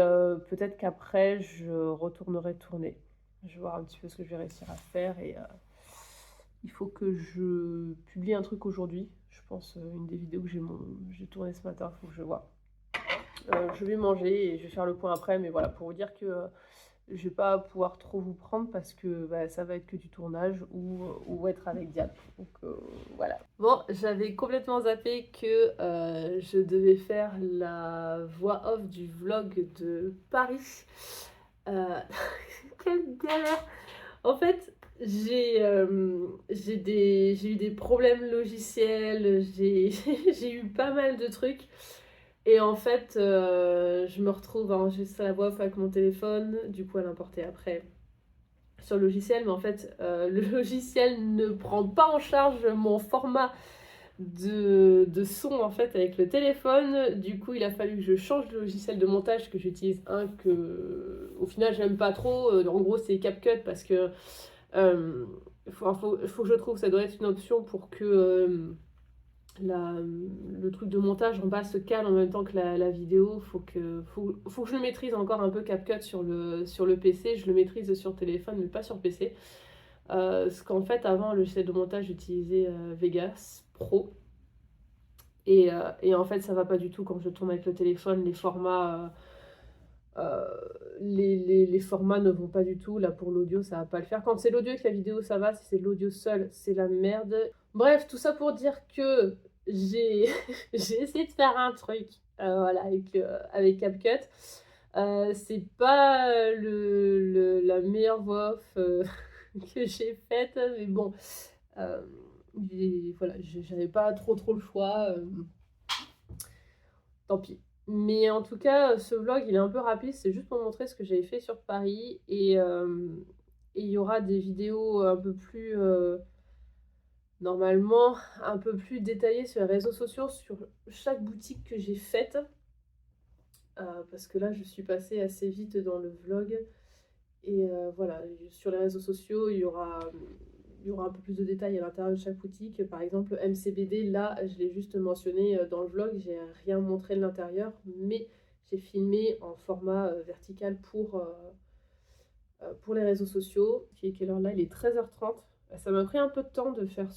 peut-être qu'après, je retournerai tourner. Je vais voir un petit peu ce que je vais réussir à faire. Et il faut que je publie un truc aujourd'hui. Je pense une des vidéos que j'ai tournées ce matin, il faut que je vois. Je vais manger et je vais faire le point après. Mais voilà, pour vous dire que je vais pas pouvoir trop vous prendre parce que ça va être que du tournage ou être avec Diane. Donc voilà. Bon, j'avais complètement zappé que je devais faire la voix off du vlog de Paris. Quelle galère! En fait, j'ai eu des problèmes logiciels, j'ai eu pas mal de trucs. Et en fait, je me retrouve à enregistrer la voix off avec mon téléphone, du coup à l'importer après sur le logiciel, mais en fait, le logiciel ne prend pas en charge mon format de son en fait avec le téléphone. Du coup, il a fallu que je change de logiciel de montage, que j'utilise un que au final j'aime pas trop. En gros, c'est CapCut parce que faut que je trouve, ça doit être une option pour que le truc de montage en bas se cale en même temps que la vidéo. Faut que je le maîtrise encore un peu CapCut sur le PC. Je le maîtrise sur téléphone mais pas sur PC. Parce qu'en fait avant le logiciel de montage j'utilisais Vegas Pro et en fait ça va pas du tout quand je tourne avec le téléphone. Les formats les formats ne vont pas du tout. Là pour l'audio ça va pas le faire. Quand c'est l'audio avec la vidéo ça va, si c'est l'audio seul c'est la merde. Bref, tout ça pour dire que j'ai essayé de faire un truc voilà, avec CapCut. C'est pas la meilleure voix off que j'ai faite, mais bon, voilà, j'avais pas trop le choix. Tant pis. Mais en tout cas, ce vlog, il est un peu rapide, c'est juste pour montrer ce que j'avais fait sur Paris. Et il y aura des vidéos un peu plus, normalement, un peu plus détaillées sur les réseaux sociaux, sur chaque boutique que j'ai faite. Parce que là, je suis passée assez vite dans le vlog. Et voilà, sur les réseaux sociaux, il y aura un peu plus de détails à l'intérieur de chaque boutique. Par exemple, MCBD, là, je l'ai juste mentionné dans le vlog, j'ai rien montré de l'intérieur, mais j'ai filmé en format vertical pour les réseaux sociaux. Qui est quelle heure là? Il est 13h30. Ça m'a pris un peu de temps de faire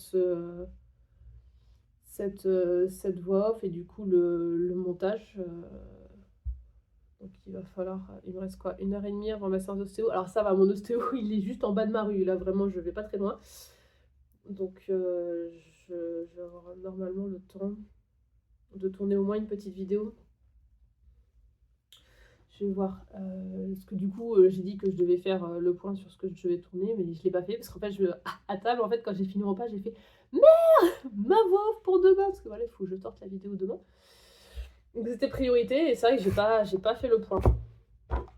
cette voix off et du coup le montage. Donc il va falloir, il me reste quoi, 1h30 avant ma séance d'ostéo. Alors ça va, mon ostéo il est juste en bas de ma rue, là vraiment je vais pas très loin. Donc je vais avoir normalement le temps de tourner au moins une petite vidéo. Je vais voir, parce que du coup j'ai dit que je devais faire le point sur ce que je devais tourner, mais je l'ai pas fait parce qu'en fait à table en fait quand j'ai fini mon repas j'ai fait merde, ma voix off pour demain, parce que voilà il faut que je sorte la vidéo demain. Donc c'était priorité et c'est vrai que j'ai pas fait le point.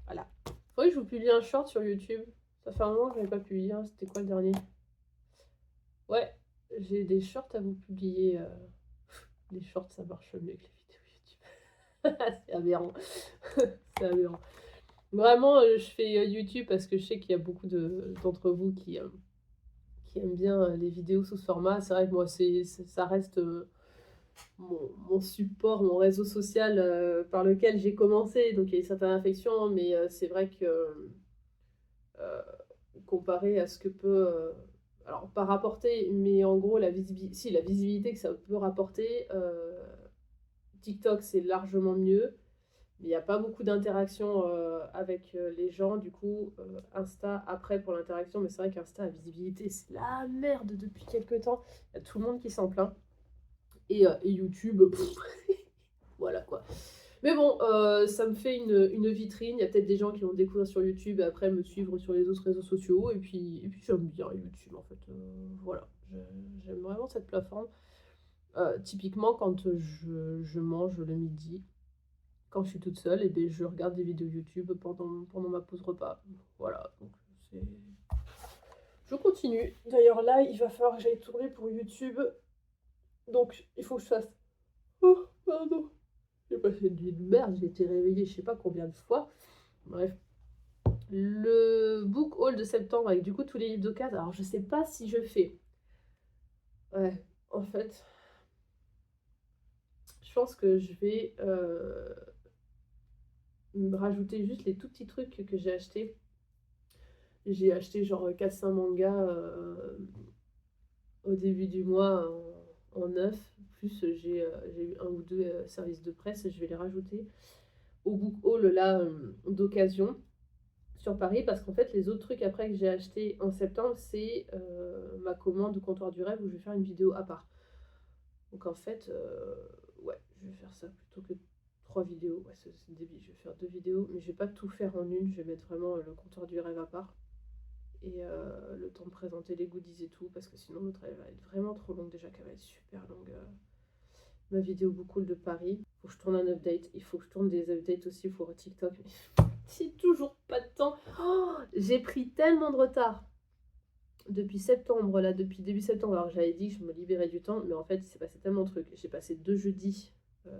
Voilà. Faudrait que je vous publie un short sur YouTube. Ça fait un moment que je n'avais pas publié. C'était quoi le dernier? Ouais, j'ai des shorts à vous publier. Les shorts ça marche mieux que les vidéos YouTube. C'est aberrant. C'est aberrant. Vraiment, je fais YouTube parce que je sais qu'il y a beaucoup d'entre vous qui aiment bien les vidéos sous ce format. C'est vrai que moi, ça reste mon support, mon réseau social par lequel j'ai commencé. Donc il y a une certaine affection, mais c'est vrai que comparé à ce que peut alors pas rapporter, mais en gros la visibilité que ça peut rapporter, TikTok c'est largement mieux. Il n'y a pas beaucoup d'interaction avec les gens, du coup Insta après pour l'interaction, mais c'est vrai qu'Insta, la visibilité, c'est la merde depuis quelques temps. Il y a tout le monde qui s'en plaint. Et YouTube, voilà quoi. Mais bon, ça me fait une vitrine. Il y a peut-être des gens qui vont me découvrir sur YouTube et après me suivre sur les autres réseaux sociaux. Et puis j'aime bien YouTube en fait. Voilà, j'aime vraiment cette plateforme. Typiquement, quand je mange le midi, quand je suis toute seule, et bien, je regarde des vidéos YouTube pendant ma pause repas. Voilà, donc c'est... Je continue. D'ailleurs là, il va falloir que j'aille tourner pour YouTube. Donc il faut que je fasse... Oh, pardon. J'ai passé une nuit de merde, j'ai été réveillée je sais pas combien de fois. Bref. Le book haul de septembre avec du coup tous les livres d'occasion. Alors je sais pas si je fais... Ouais, en fait... Je pense que je vais rajouter juste les tout petits trucs que j'ai achetés. J'ai acheté genre 4-5 mangas au début du mois en neuf. Plus j'ai eu un ou deux services de presse, je vais les rajouter au book haul là d'occasion sur Paris, parce qu'en fait les autres trucs après que j'ai acheté en septembre, c'est ma commande au comptoir du rêve où je vais faire une vidéo à part. Donc en fait, ouais, je vais faire ça plutôt que 3 vidéos. Ouais, c'est débile, je vais faire 2 vidéos, mais je vais pas tout faire en une, je vais mettre vraiment le comptoir du rêve à part. Et le temps de présenter les goodies et tout, parce que sinon notre elle va être vraiment trop longue, déjà qu'elle va être super longue. Ma vidéo beaucoup de Paris, il faut que je tourne un update, il faut que je tourne des updates aussi pour TikTok, mais j'ai toujours pas de temps. Oh, j'ai pris tellement de retard depuis septembre, là, depuis début septembre, alors j'avais dit que je me libérais du temps, mais en fait il s'est passé tellement de trucs. J'ai passé 2 jeudis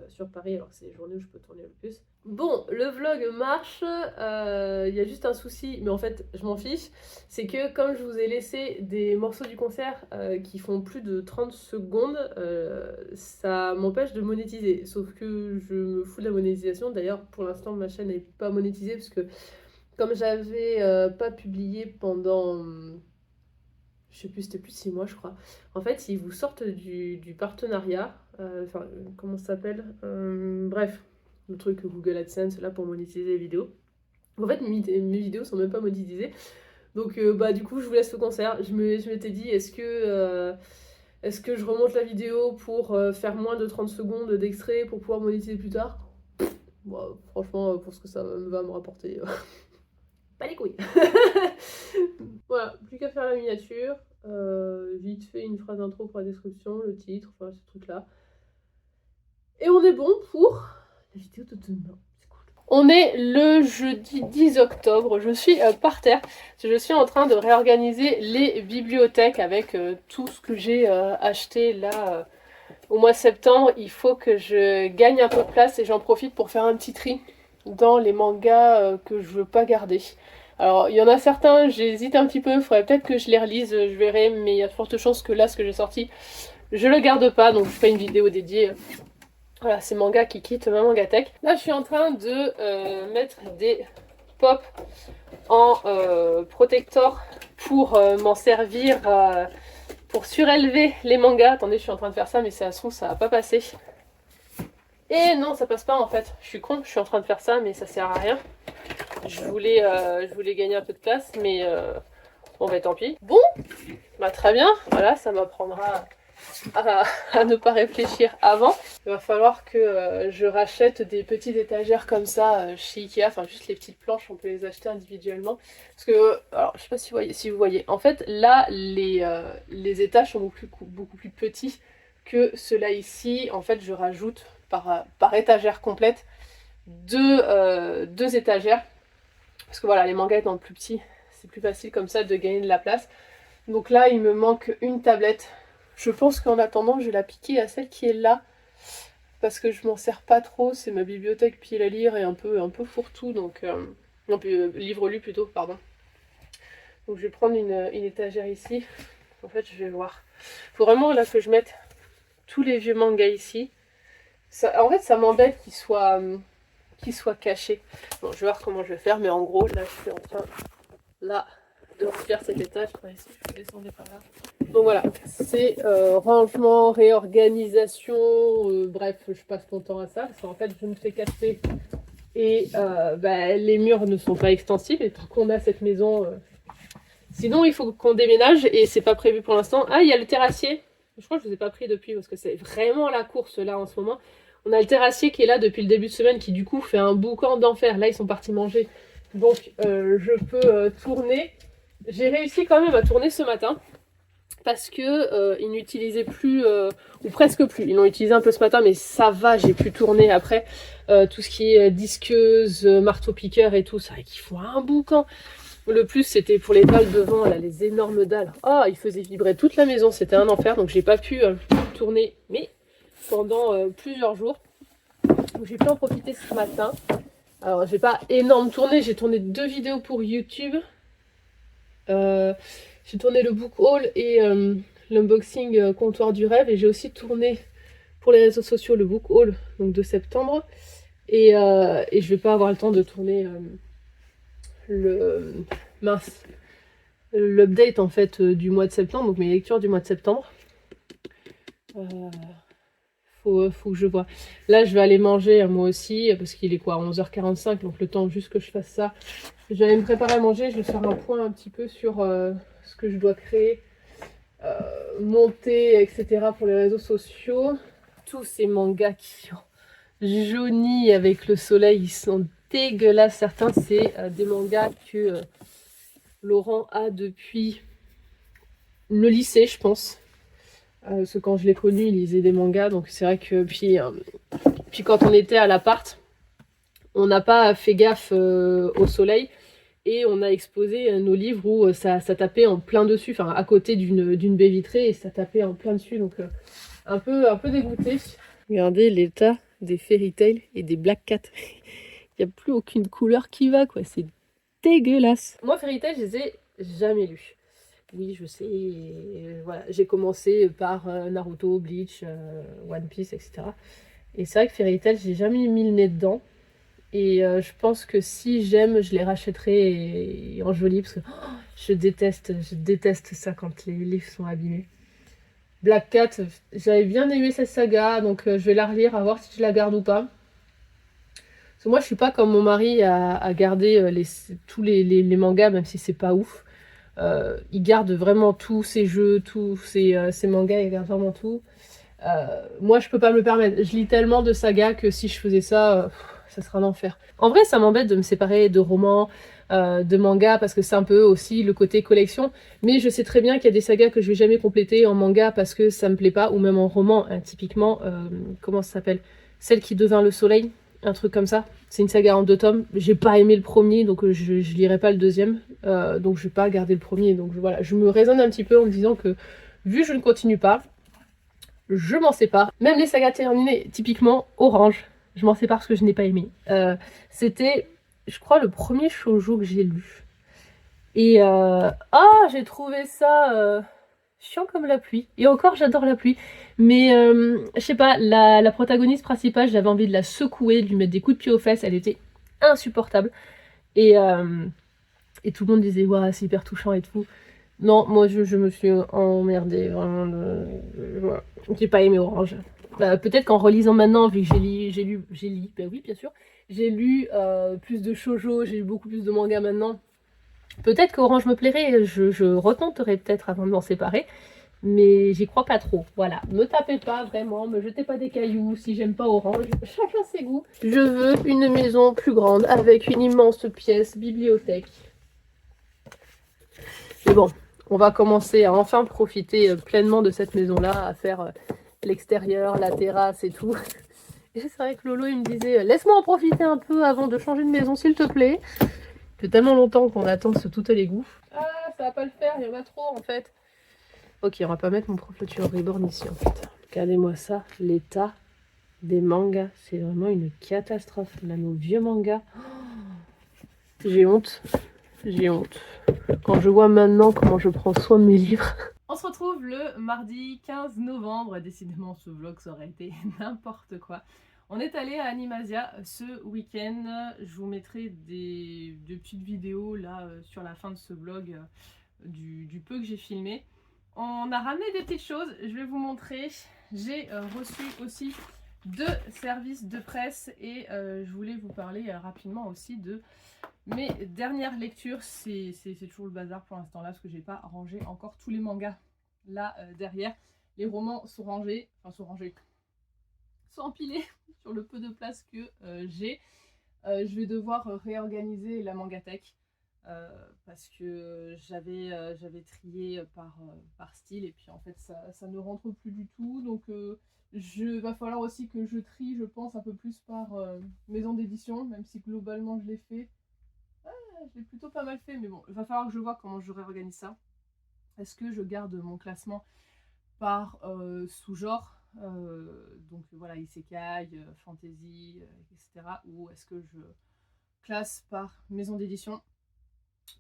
sur Paris, alors que c'est les journées où je peux tourner le plus. Bon, le vlog marche, il y a juste un souci, mais en fait je m'en fiche, c'est que comme je vous ai laissé des morceaux du concert qui font plus de 30 secondes, ça m'empêche de monétiser, sauf que je me fous de la monétisation. D'ailleurs pour l'instant ma chaîne n'est pas monétisée, parce que comme j'avais pas publié pendant... je sais plus, c'était plus de 6 mois je crois. En fait, ils vous sortent du partenariat, enfin, comment ça s'appelle, bref, le truc Google AdSense là pour monétiser les vidéos. En fait, mes vidéos sont même pas monétisées. Donc, bah, du coup, je vous laisse le concert. Je m'étais dit, est-ce que je remonte la vidéo pour faire moins de 30 secondes d'extrait pour pouvoir monétiser plus tard? Bon, franchement, pour ce que ça va me rapporter, pas les couilles. Voilà, plus qu'à faire la miniature. Vite fait une phrase d'intro pour la description, le titre, enfin ce truc là. Et on est bon pour la vidéo de demain. C'est cool. On est le jeudi 10 octobre, je suis par terre. Je suis en train de réorganiser les bibliothèques avec tout ce que j'ai acheté là au mois de septembre. Il faut que je gagne un peu de place et j'en profite pour faire un petit tri dans les mangas que je veux pas garder. Alors, il y en a certains, j'hésite un petit peu, il faudrait peut-être que je les relise, je verrai, mais il y a de fortes chances que là, ce que j'ai sorti, je le garde pas, donc je fais une vidéo dédiée. Voilà, c'est manga qui quitte ma mangatech. Là, je suis en train de mettre des pops en protector pour m'en servir pour surélever les mangas. Attendez, je suis en train de faire ça, mais ça se trouve, ça va pas passer. Et non, ça passe pas en fait. Je suis con, je suis en train de faire ça, mais ça sert à rien. Je voulais gagner un peu de place, mais bon bah tant pis. Bon, bah très bien, voilà, ça m'apprendra à ne pas réfléchir avant. Il va falloir que je rachète des petites étagères comme ça chez Ikea, enfin juste les petites planches, on peut les acheter individuellement. Parce que, alors je sais pas si vous voyez, en fait là les étages sont beaucoup plus petits que ceux-là ici. En fait je rajoute par étagère complète deux étagères. Parce que voilà, les mangas étant plus petits, c'est plus facile comme ça de gagner de la place. Donc là, il me manque une tablette. Je pense qu'en attendant, je vais la piquer à celle qui est là. Parce que je m'en sers pas trop. C'est ma bibliothèque pile à lire et un peu fourre-tout. Donc, non, livre lu plutôt, pardon. Donc je vais prendre une étagère ici. En fait, je vais voir. Il faut vraiment là que je mette tous les vieux mangas ici. Ça, en fait, ça m'embête qu'ils soient caché. Bon, je vais voir comment je vais faire, mais en gros, là, je suis en train là de refaire cet étage. Ici, je descendais par là. Donc voilà, c'est rangement, réorganisation, bref, je passe mon temps à ça, parce qu'en fait, je me fais casser et les murs ne sont pas extensibles, et tant qu'on a cette maison... Sinon, il faut qu'on déménage, et c'est pas prévu pour l'instant. Ah, il y a le terrassier. Je crois que je vous ai pas pris depuis, parce que c'est vraiment la course, là, en ce moment. On a le terrassier qui est là depuis le début de semaine, qui du coup fait un boucan d'enfer. Là, ils sont partis manger. Donc, je peux tourner. J'ai réussi quand même à tourner ce matin. Parce que ils n'utilisaient plus, ou presque plus. Ils l'ont utilisé un peu ce matin, mais ça va, j'ai pu tourner après. Tout ce qui est disqueuse, marteau-piqueur et tout, ça, qui font un boucan. Le plus, c'était pour les dalles devant, là, les énormes dalles. Oh, ils faisaient vibrer toute la maison, c'était un enfer, donc j'ai pas pu tourner, mais pendant plusieurs jours. Donc j'ai pu en profiter ce matin. Alors, j'ai pas énorme tourné, j'ai tourné 2 vidéos pour YouTube. J'ai tourné le book haul et l'unboxing comptoir du rêve, et j'ai aussi tourné pour les réseaux sociaux le book haul donc de septembre, et je vais pas avoir le temps de tourner l'update en fait du mois de septembre, donc mes lectures du mois de septembre. Faut que je vois. Là je vais aller manger moi aussi, parce qu'il est quoi, 11h45, donc le temps juste que je fasse ça. Je vais aller me préparer à manger, je vais faire un point un petit peu sur ce que je dois créer, monter, etc. pour les réseaux sociaux. Tous ces mangas qui sont jaunis avec le soleil, ils sont dégueulasses. Certains, c'est des mangas que Laurent a depuis le lycée, je pense. Parce que quand je l'ai connu, il lisait des mangas, donc c'est vrai que... Puis quand on était à l'appart, on n'a pas fait gaffe au soleil, et on a exposé nos livres où ça tapait en plein dessus, enfin à côté d'une baie vitrée, et ça tapait en plein dessus, donc un peu dégoûté. Regardez l'état des Fairy Tail et des Black Cat. Il n'y a plus aucune couleur qui va, quoi, c'est dégueulasse. Moi, Fairy Tail, je les ai jamais lus. Oui, je sais, voilà, j'ai commencé par Naruto, Bleach, One Piece, etc. Et c'est vrai que Fairy Tail, j'ai jamais mis le nez dedans. Et je pense que si j'aime, je les rachèterai en joli, parce que je déteste ça quand les livres sont abîmés. Black Cat, j'avais bien aimé cette saga, donc je vais la relire, à voir si je la garde ou pas. Parce que moi, je suis pas comme mon mari à garder tous les mangas, même si c'est pas ouf. Il garde vraiment tous ses jeux, tous ses mangas, il garde vraiment tout. Moi, je peux pas me le permettre. Je lis tellement de sagas que si je faisais ça, ça serait un enfer. En vrai, ça m'embête de me séparer de romans, de mangas, parce que c'est un peu aussi le côté collection. Mais je sais très bien qu'il y a des sagas que je vais jamais compléter en manga parce que ça me plaît pas, ou même en roman, hein, typiquement, comment ça s'appelle? Celle qui devint le soleil, un truc comme ça. C'est une saga en 2 tomes. J'ai pas aimé le premier, donc je lirai pas le deuxième. Donc je vais pas garder le premier. Donc voilà, je me raisonne un petit peu en me disant que, vu que je ne continue pas, je m'en sépare. Même les sagas terminées, typiquement Orange, je m'en sépare parce que je n'ai pas aimé. C'était, je crois, le premier shoujo que j'ai lu. Et j'ai trouvé ça chiant comme la pluie. Et encore, j'adore la pluie. Mais je sais pas, la protagoniste principale, j'avais envie de la secouer, de lui mettre des coups de pied aux fesses. Elle était insupportable. Et tout le monde disait, ouais, c'est hyper touchant et tout. Non, moi je me suis emmerdée, vraiment. Voilà. J'ai pas aimé Orange. Peut-être qu'en relisant maintenant, vu que j'ai lu, bah oui, bien sûr, j'ai lu plus de shoujo, j'ai lu beaucoup plus de mangas maintenant. Peut-être qu'Orange me plairait, je retenterai peut-être avant de m'en séparer, mais j'y crois pas trop. Voilà, me tapez pas vraiment, me jetez pas des cailloux si j'aime pas Orange, chacun ses goûts. Je veux une maison plus grande avec une immense pièce, bibliothèque. Mais bon, on va commencer à enfin profiter pleinement de cette maison-là, à faire l'extérieur, la terrasse et tout. Et c'est vrai que Lolo, il me disait, laisse-moi en profiter un peu avant de changer de maison, s'il te plaît. Ça fait tellement longtemps qu'on attend ce tout à l'égout. Ah, ça va pas le faire, il y en a trop, en fait. Ok, on va pas mettre mon Profluture Reborn ici, en fait. Regardez-moi ça, l'état des mangas. C'est vraiment une catastrophe. Là, nos vieux mangas. Oh, j'ai honte. J'ai honte. Quand je vois maintenant comment je prends soin de mes livres. On se retrouve le mardi 15 novembre. Décidément, ce vlog, ça aurait été n'importe quoi. On est allé à Animasia ce week-end. Je vous mettrai des petites vidéos là sur la fin de ce vlog du peu que j'ai filmé. On a ramené des petites choses, je vais vous montrer. J'ai reçu aussi 2 services de presse et je voulais vous parler rapidement aussi de mes dernières lectures. C'est toujours le bazar pour l'instant là parce que j'ai pas rangé encore tous les mangas là derrière. Les romans sont rangés, sont empilés sur le peu de place que j'ai. Je vais devoir réorganiser la mangatech parce que j'avais trié par style et puis en fait ça ne rentre plus du tout. Donc va falloir aussi que je trie, je pense, un peu plus par maison d'édition, même si globalement je l'ai fait. Je l'ai plutôt pas mal fait, mais bon, il va falloir que je vois comment je réorganise ça. Est-ce que je garde mon classement par sous-genre, donc voilà, isekai, fantasy, etc. Ou est-ce que je classe par maison d'édition,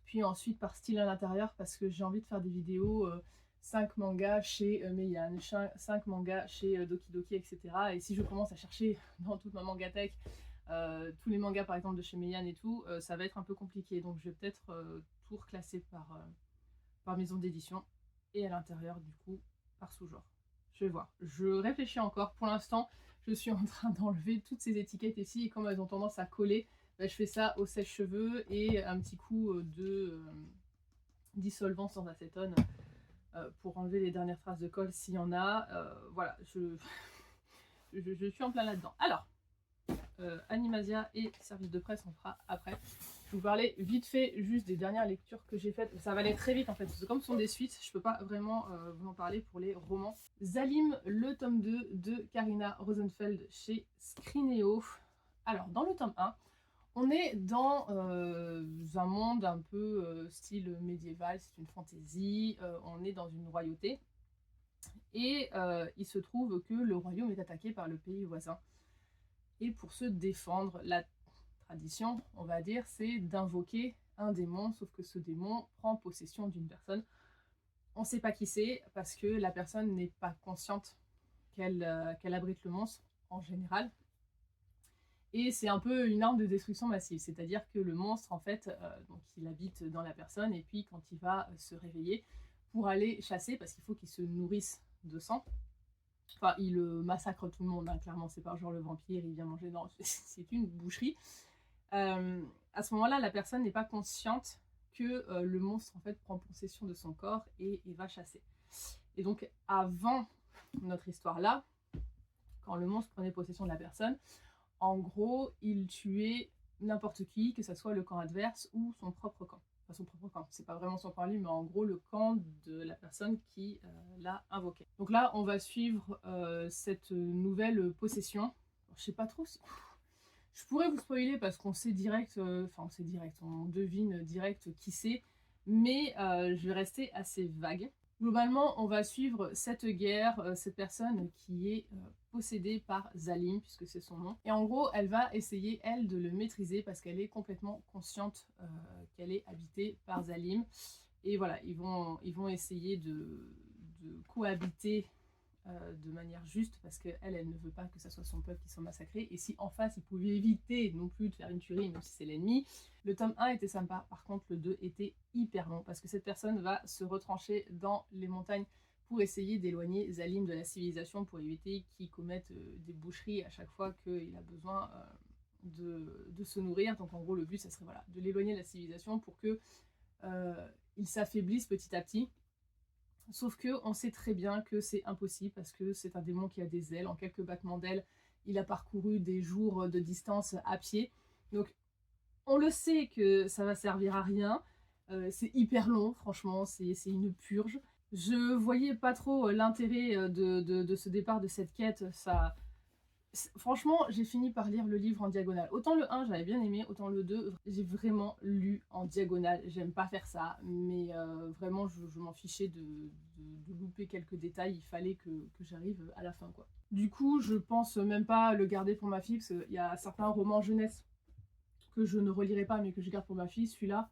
puis ensuite par style à l'intérieur, parce que j'ai envie de faire des vidéos 5 mangas chez Meian, 5 mangas chez Doki Doki, etc. Et si je commence à chercher dans toute ma mangatech tous les mangas par exemple de chez Meian et tout, ça va être un peu compliqué. Donc je vais peut-être tout reclasser par maison d'édition et à l'intérieur du coup par sous-genre. Je vais voir. Je réfléchis encore. Pour l'instant, je suis en train d'enlever toutes ces étiquettes ici et comme elles ont tendance à coller, bah, je fais ça au sèche-cheveux et un petit coup de dissolvant sans acétone pour enlever les dernières traces de colle s'il y en a. Voilà, je suis en plein là-dedans. Alors, Animasia et service de presse, on fera après. Je vous parlais vite fait juste des dernières lectures que j'ai faites. Ça va aller très vite en fait, parce que comme ce sont des suites, je peux pas vraiment vous en parler pour les romans. Zalim, le tome 2 de Karina Rosenfeld chez Scrineo. Alors, dans le tome 1, on est dans un monde un peu style médiéval, c'est une fantaisie, on est dans une royauté. Et il se trouve que le royaume est attaqué par le pays voisin. Et pour se défendre, la tradition, on va dire, c'est d'invoquer un démon, sauf que ce démon prend possession d'une personne. On ne sait pas qui c'est, parce que la personne n'est pas consciente qu'elle abrite le monstre, en général. Et c'est un peu une arme de destruction massive, c'est-à-dire que le monstre, en fait, donc il habite dans la personne, et puis quand il va se réveiller, pour aller chasser, parce qu'il faut qu'il se nourrisse de sang, enfin, il massacre tout le monde, hein, clairement, c'est pas genre le vampire, il vient manger, non, c'est une boucherie. À ce moment-là, la personne n'est pas consciente que le monstre, en fait, prend possession de son corps et va chasser. Et donc, avant notre histoire-là, quand le monstre prenait possession de la personne, en gros, il tuait n'importe qui, que ce soit le camp adverse ou son propre camp. Enfin, son propre camp, c'est pas vraiment son camp lui, mais en gros le camp de la personne qui l'a invoqué. Donc là, on va suivre cette nouvelle possession. Alors, je sais pas trop si... Je pourrais vous spoiler parce qu'on sait direct, on devine direct qui c'est, mais je vais rester assez vague. Globalement, on va suivre cette guerre, cette personne qui est possédée par Zalim, puisque c'est son nom. Et en gros, elle va essayer, elle, de le maîtriser parce qu'elle est complètement consciente qu'elle est habitée par Zalim. Et voilà, ils vont essayer de cohabiter de manière juste parce qu'elle ne veut pas que ça soit son peuple qui soit massacré. Et si en face, ils pouvaient éviter non plus de faire une tuerie, même si c'est l'ennemi. Le tome 1 était sympa, par contre le 2 était hyper long parce que cette personne va se retrancher dans les montagnes pour essayer d'éloigner Zalim de la civilisation pour éviter qu'il commette des boucheries à chaque fois qu'il a besoin de se nourrir. Donc en gros le but ça serait voilà, de l'éloigner de la civilisation pour que il s'affaiblisse petit à petit. Sauf que on sait très bien que c'est impossible parce que c'est un démon qui a des ailes. En quelques battements d'ailes, il a parcouru des jours de distance à pied. Donc on le sait que ça va servir à rien. C'est hyper long, franchement, c'est une purge. Je voyais pas trop l'intérêt de ce départ de cette quête. Franchement, j'ai fini par lire le livre en diagonale. Autant le 1, j'avais bien aimé, autant le 2, j'ai vraiment lu en diagonale. J'aime pas faire ça, mais vraiment, je m'en fichais de louper quelques détails. Il fallait que j'arrive à la fin, quoi. Du coup, je pense même pas le garder pour ma fille, parce qu'il y a certains romans jeunesse que je ne relirai pas, mais que je garde pour ma fille. Celui-là,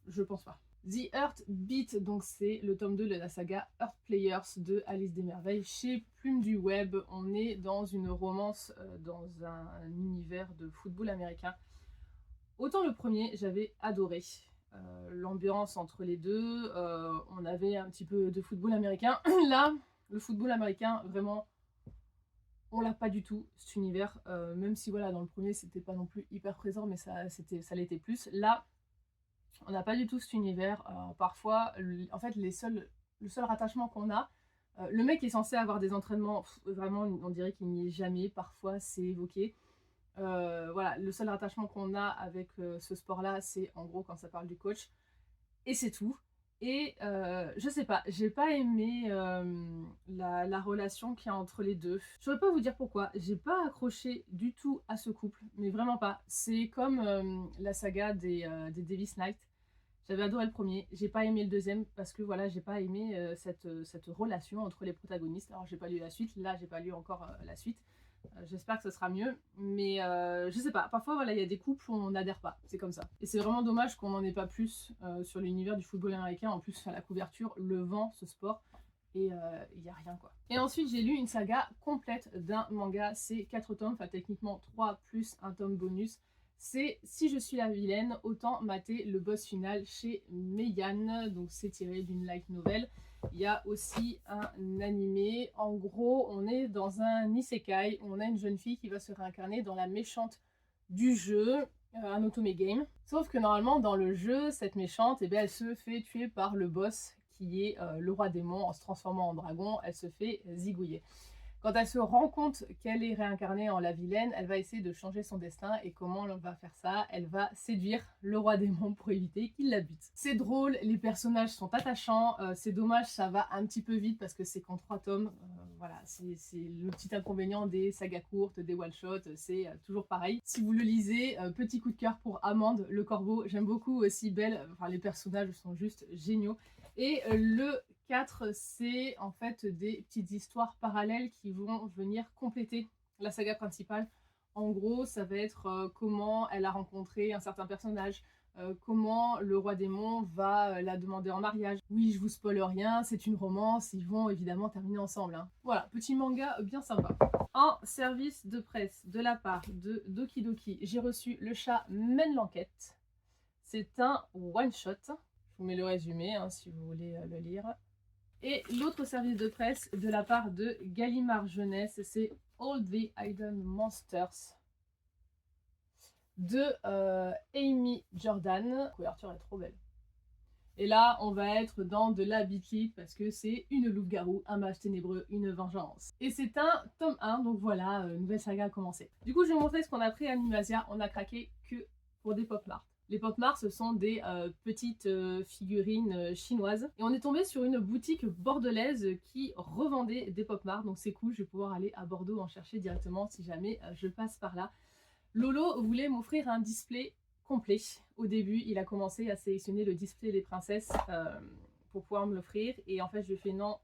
je pense pas. The Earth Beat, donc c'est le tome 2 de la saga Earth Players de Alice des Merveilles chez Plume du Web. On est dans une romance, dans un univers de football américain. Autant le premier, j'avais adoré. L'ambiance entre les deux, on avait un petit peu de football américain. Là, le football américain, vraiment, on l'a pas du tout, cet univers. Même si voilà, dans le premier, c'était pas non plus hyper présent, mais ça l'était plus. Là, on n'a pas du tout cet univers. Parfois, en fait, le seul rattachement qu'on a, le mec est censé avoir des entraînements, vraiment, on dirait qu'il n'y est jamais. Parfois, c'est évoqué. Voilà, le seul rattachement qu'on a avec ce sport-là, c'est en gros quand ça parle du coach. Et c'est tout. Et je sais pas, j'ai pas aimé la relation qu'il y a entre les deux. Je saurais pas vous dire pourquoi, j'ai pas accroché du tout à ce couple, mais vraiment pas. C'est comme la saga des Davis Knight. J'avais adoré le premier, j'ai pas aimé le deuxième parce que voilà, j'ai pas aimé cette relation entre les protagonistes. Alors j'ai pas lu la suite, là j'ai pas lu encore la suite. J'espère que ce sera mieux, mais je sais pas, parfois voilà, il y a des couples où on n'adhère pas, c'est comme ça. Et c'est vraiment dommage qu'on n'en ait pas plus sur l'univers du football américain. En plus, à la couverture, le vent, ce sport, et il n'y a rien quoi. Et ensuite, j'ai lu une saga complète d'un manga, c'est 4 tomes, enfin techniquement 3 plus un tome bonus. C'est Si je suis la vilaine, autant mater le boss final chez Meian, donc c'est tiré d'une light novel. Il y a aussi un animé. En gros, on est dans un isekai. On a une jeune fille qui va se réincarner dans la méchante du jeu, un otome game. Sauf que normalement, dans le jeu, cette méchante, eh bien, elle se fait tuer par le boss qui est le roi démon. En se transformant en dragon, elle se fait zigouiller. Quand elle se rend compte qu'elle est réincarnée en la vilaine, elle va essayer de changer son destin. Et comment elle va faire ça? Elle va séduire le roi démon pour éviter qu'il la bute. C'est drôle, les personnages sont attachants. C'est dommage, ça va un petit peu vite parce que c'est qu'en 3 tomes. Voilà, c'est le petit inconvénient des sagas courtes, des one-shots, c'est toujours pareil. Si vous le lisez, petit coup de cœur pour Amande, le corbeau. J'aime beaucoup aussi Belle, enfin, les personnages sont juste géniaux. Et le 4, c'est en fait des petites histoires parallèles qui vont venir compléter la saga principale. En gros, ça va être comment elle a rencontré un certain personnage, comment le roi démon va la demander en mariage. Oui, je vous spoil rien, c'est une romance, ils vont évidemment terminer ensemble. Hein. Voilà, petit manga bien sympa. En service de presse de la part de Doki Doki, j'ai reçu Le chat mène l'enquête. C'est un one-shot. Je vous mets le résumé hein, si vous voulez le lire. Et l'autre service de presse de la part de Gallimard Jeunesse, c'est All the Hidden Monsters de Amy Jordan. La couverture est trop belle. Et là, on va être dans de la beat parce que c'est une loup-garou, un mage ténébreux, une vengeance. Et c'est un tome 1, donc voilà, nouvelle saga a commencé. Du coup, je vais vous montrer ce qu'on a pris à Animasia. On a craqué que pour des Pop Mart. Les Pop Mart, ce sont des petites figurines chinoises. Et on est tombé sur une boutique bordelaise qui revendait des Pop Mart. Donc c'est cool, je vais pouvoir aller à Bordeaux en chercher directement si jamais je passe par là. Lolo voulait m'offrir un display complet. Au début, il a commencé à sélectionner le display des princesses pour pouvoir me l'offrir. Et en fait, je lui ai fait non.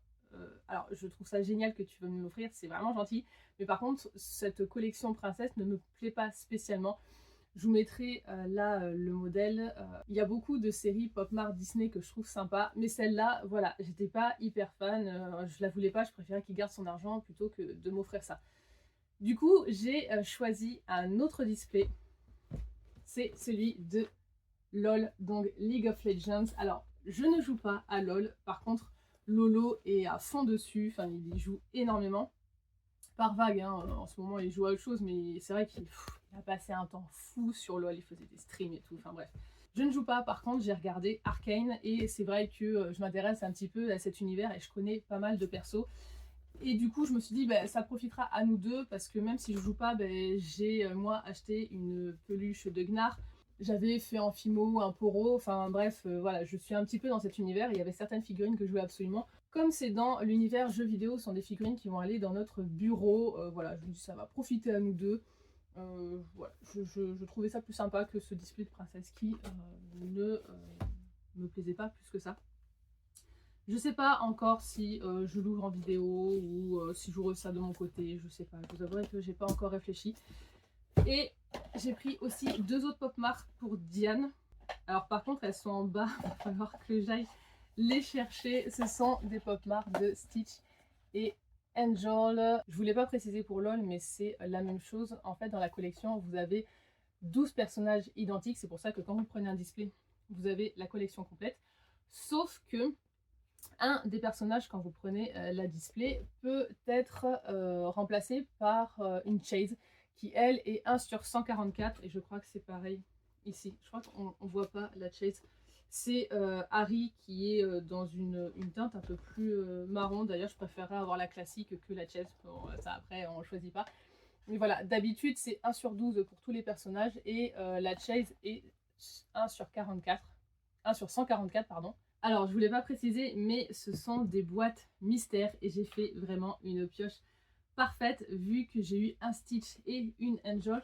Alors, je trouve ça génial que tu veux me l'offrir, c'est vraiment gentil. Mais par contre, cette collection princesse ne me plaît pas spécialement. Je vous mettrai là le modèle. Il y a beaucoup de séries Pop Mart Disney que je trouve sympa, mais celle-là, voilà, j'étais pas hyper fan. Je la voulais pas, je préférais qu'il garde son argent plutôt que de m'offrir ça. Du coup, j'ai choisi un autre display. C'est celui de LOL, donc League of Legends. Alors, je ne joue pas à LOL. Par contre, Lolo est à fond dessus. Enfin, il y joue énormément. Par vague, hein. En ce moment, il joue à autre chose, mais c'est vrai qu'il a passé un temps fou sur LOL. Il faisait des streams et tout. Enfin, bref. Je ne joue pas, par contre, j'ai regardé Arcane. Et c'est vrai que je m'intéresse un petit peu à cet univers et je connais pas mal de persos. Et du coup, je me suis dit, ça profitera à nous deux, parce que même si je joue pas, j'ai moi acheté une peluche de Gnar. J'avais fait en Fimo, un Poro, enfin bref, voilà, je suis un petit peu dans cet univers. Il y avait certaines figurines que je voulais absolument. Comme c'est dans l'univers jeux vidéo, ce sont des figurines qui vont aller dans notre bureau. Voilà, je me dis, ça va profiter à nous deux. Voilà, je trouvais ça plus sympa que ce display de princesse qui ne me plaisait pas plus que ça. Je sais pas encore si je l'ouvre en vidéo ou si j'ouvre ça de mon côté, je sais pas. Je vous avouerai que j'ai pas encore réfléchi. Et j'ai pris aussi 2 autres Pop Mart pour Diane. Alors par contre, elles sont en bas, il va falloir que j'aille les chercher. Ce sont des Pop Mart de Stitch et Angel. Je voulais pas préciser pour LOL, mais c'est la même chose. En fait, dans la collection, vous avez 12 personnages identiques. C'est pour ça que quand vous prenez un display, vous avez la collection complète. Sauf que un des personnages, quand vous prenez la display, peut être remplacé par une Chase qui, elle, est 1 sur 144. Et je crois que c'est pareil ici. Je crois qu'on ne voit pas la Chase. C'est Harry qui est dans une teinte un peu plus marron. D'ailleurs, je préférerais avoir la classique que la Chase. Bon, ça, après, on ne choisit pas. Mais voilà, d'habitude, c'est 1 sur 12 pour tous les personnages. Et la Chase est 1 sur 44. 1 sur 144, pardon. Alors, je voulais pas préciser, mais ce sont des boîtes mystères et j'ai fait vraiment une pioche parfaite vu que j'ai eu un Stitch et une Angel.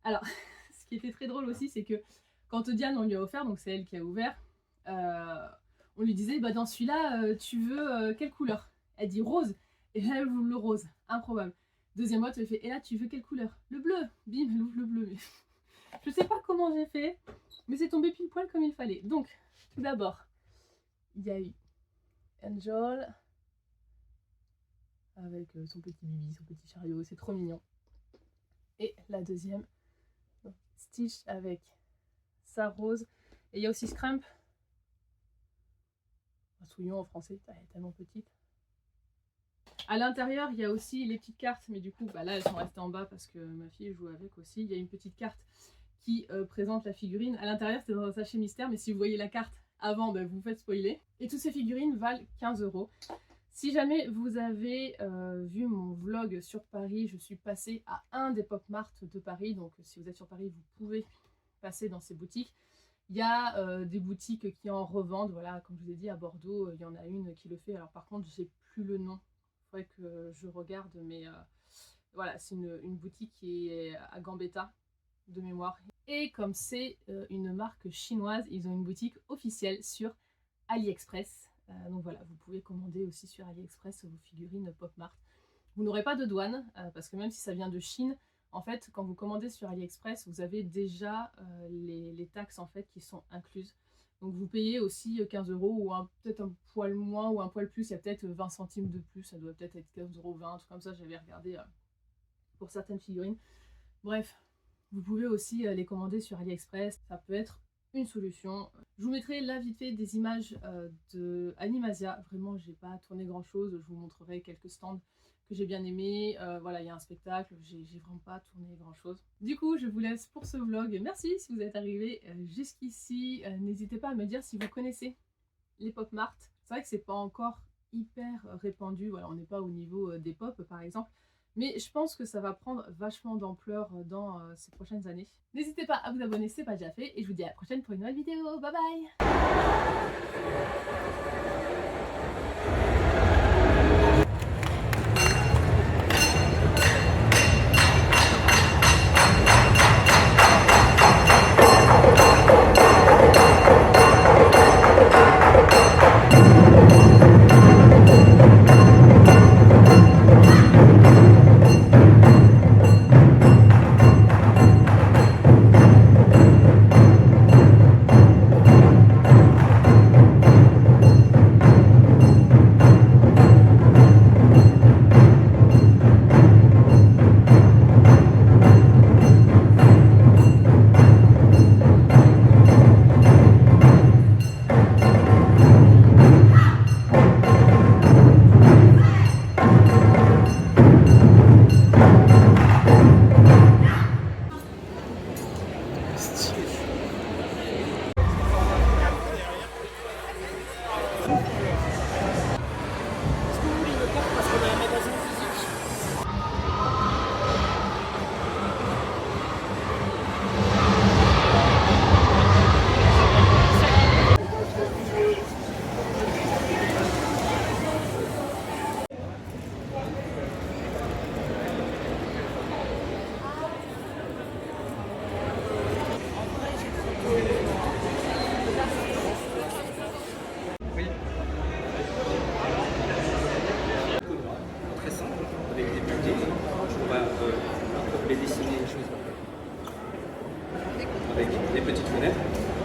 Alors, ce qui était très drôle aussi, c'est que quand Diane, on lui a offert, donc c'est elle qui a ouvert, on lui disait, bah dans celui-là, tu veux quelle couleur? Elle dit rose. Et là, elle ouvre le rose. Improbable. Deuxième boîte, elle fait, et là, tu veux quelle couleur? Le bleu. Bim, elle ouvre le bleu. Mais je sais pas comment j'ai fait, mais c'est tombé pile poil comme il fallait. Donc, tout d'abord, il y a eu Angel avec son petit bibi, son petit chariot, c'est trop mignon. Et la deuxième, Stitch avec sa rose. Et il y a aussi Scrump. Un souillon en français, elle est tellement petite. À l'intérieur, il y a aussi les petites cartes, mais du coup, bah là, elles sont restées en bas parce que ma fille joue avec aussi. Il y a une petite carte qui présente la figurine. À l'intérieur, c'est dans un sachet mystère, mais si vous voyez la carte avant, bah, vous faites spoiler. Et toutes ces figurines valent 15 €. Si jamais vous avez vu mon vlog sur Paris, je suis passée à un des Pop Mart de Paris. Donc si vous êtes sur Paris, vous pouvez passer dans ces boutiques. Il y a des boutiques qui en revendent. Voilà, comme je vous ai dit, à Bordeaux, il y en a une qui le fait. Alors par contre, j'ai plus le nom. Il faudrait que je regarde. Mais voilà, c'est une boutique qui est à Gambetta, de mémoire. Et comme c'est une marque chinoise, ils ont une boutique officielle sur AliExpress. Donc voilà, vous pouvez commander aussi sur AliExpress vos figurines Pop Mart. Vous n'aurez pas de douane, parce que même si ça vient de Chine, en fait, quand vous commandez sur AliExpress, vous avez déjà les taxes en fait qui sont incluses. Donc vous payez aussi 15 € ou peut-être un poil moins ou un poil plus, il y a peut-être 20 centimes de plus, ça doit peut-être être 15,20 €, un truc comme ça, j'avais regardé pour certaines figurines. Bref, vous pouvez aussi les commander sur AliExpress, ça peut être une solution. Je vous mettrai là vite fait des images de Animasia. Vraiment, j'ai pas tourné grand chose. Je vous montrerai quelques stands que j'ai bien aimés. Voilà, il y a un spectacle. J'ai vraiment pas tourné grand chose. Du coup, je vous laisse pour ce vlog. Merci si vous êtes arrivé jusqu'ici. N'hésitez pas à me dire si vous connaissez les Pop Mart. C'est vrai que c'est pas encore hyper répandu. Voilà, on n'est pas au niveau des pop par exemple. Mais je pense que ça va prendre vachement d'ampleur dans ces prochaines années. N'hésitez pas à vous abonner, c'est pas déjà fait. Et je vous dis à la prochaine pour une nouvelle vidéo. Bye bye! avec des petites fenêtres.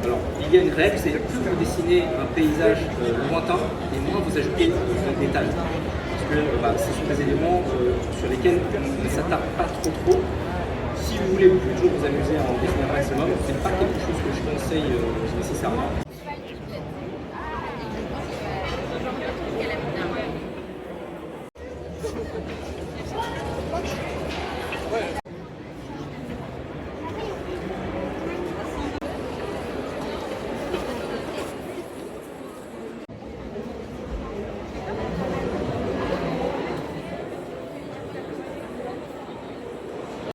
Alors, il y a une règle, c'est plus vous dessinez un paysage lointain et moins vous ajoutez de détails. Parce que ce sont des éléments sur lesquels on ne s'attarde pas trop. Si vous voulez toujours vous amuser à en dessiner un maximum, ce n'est pas quelque chose que je conseille nécessairement.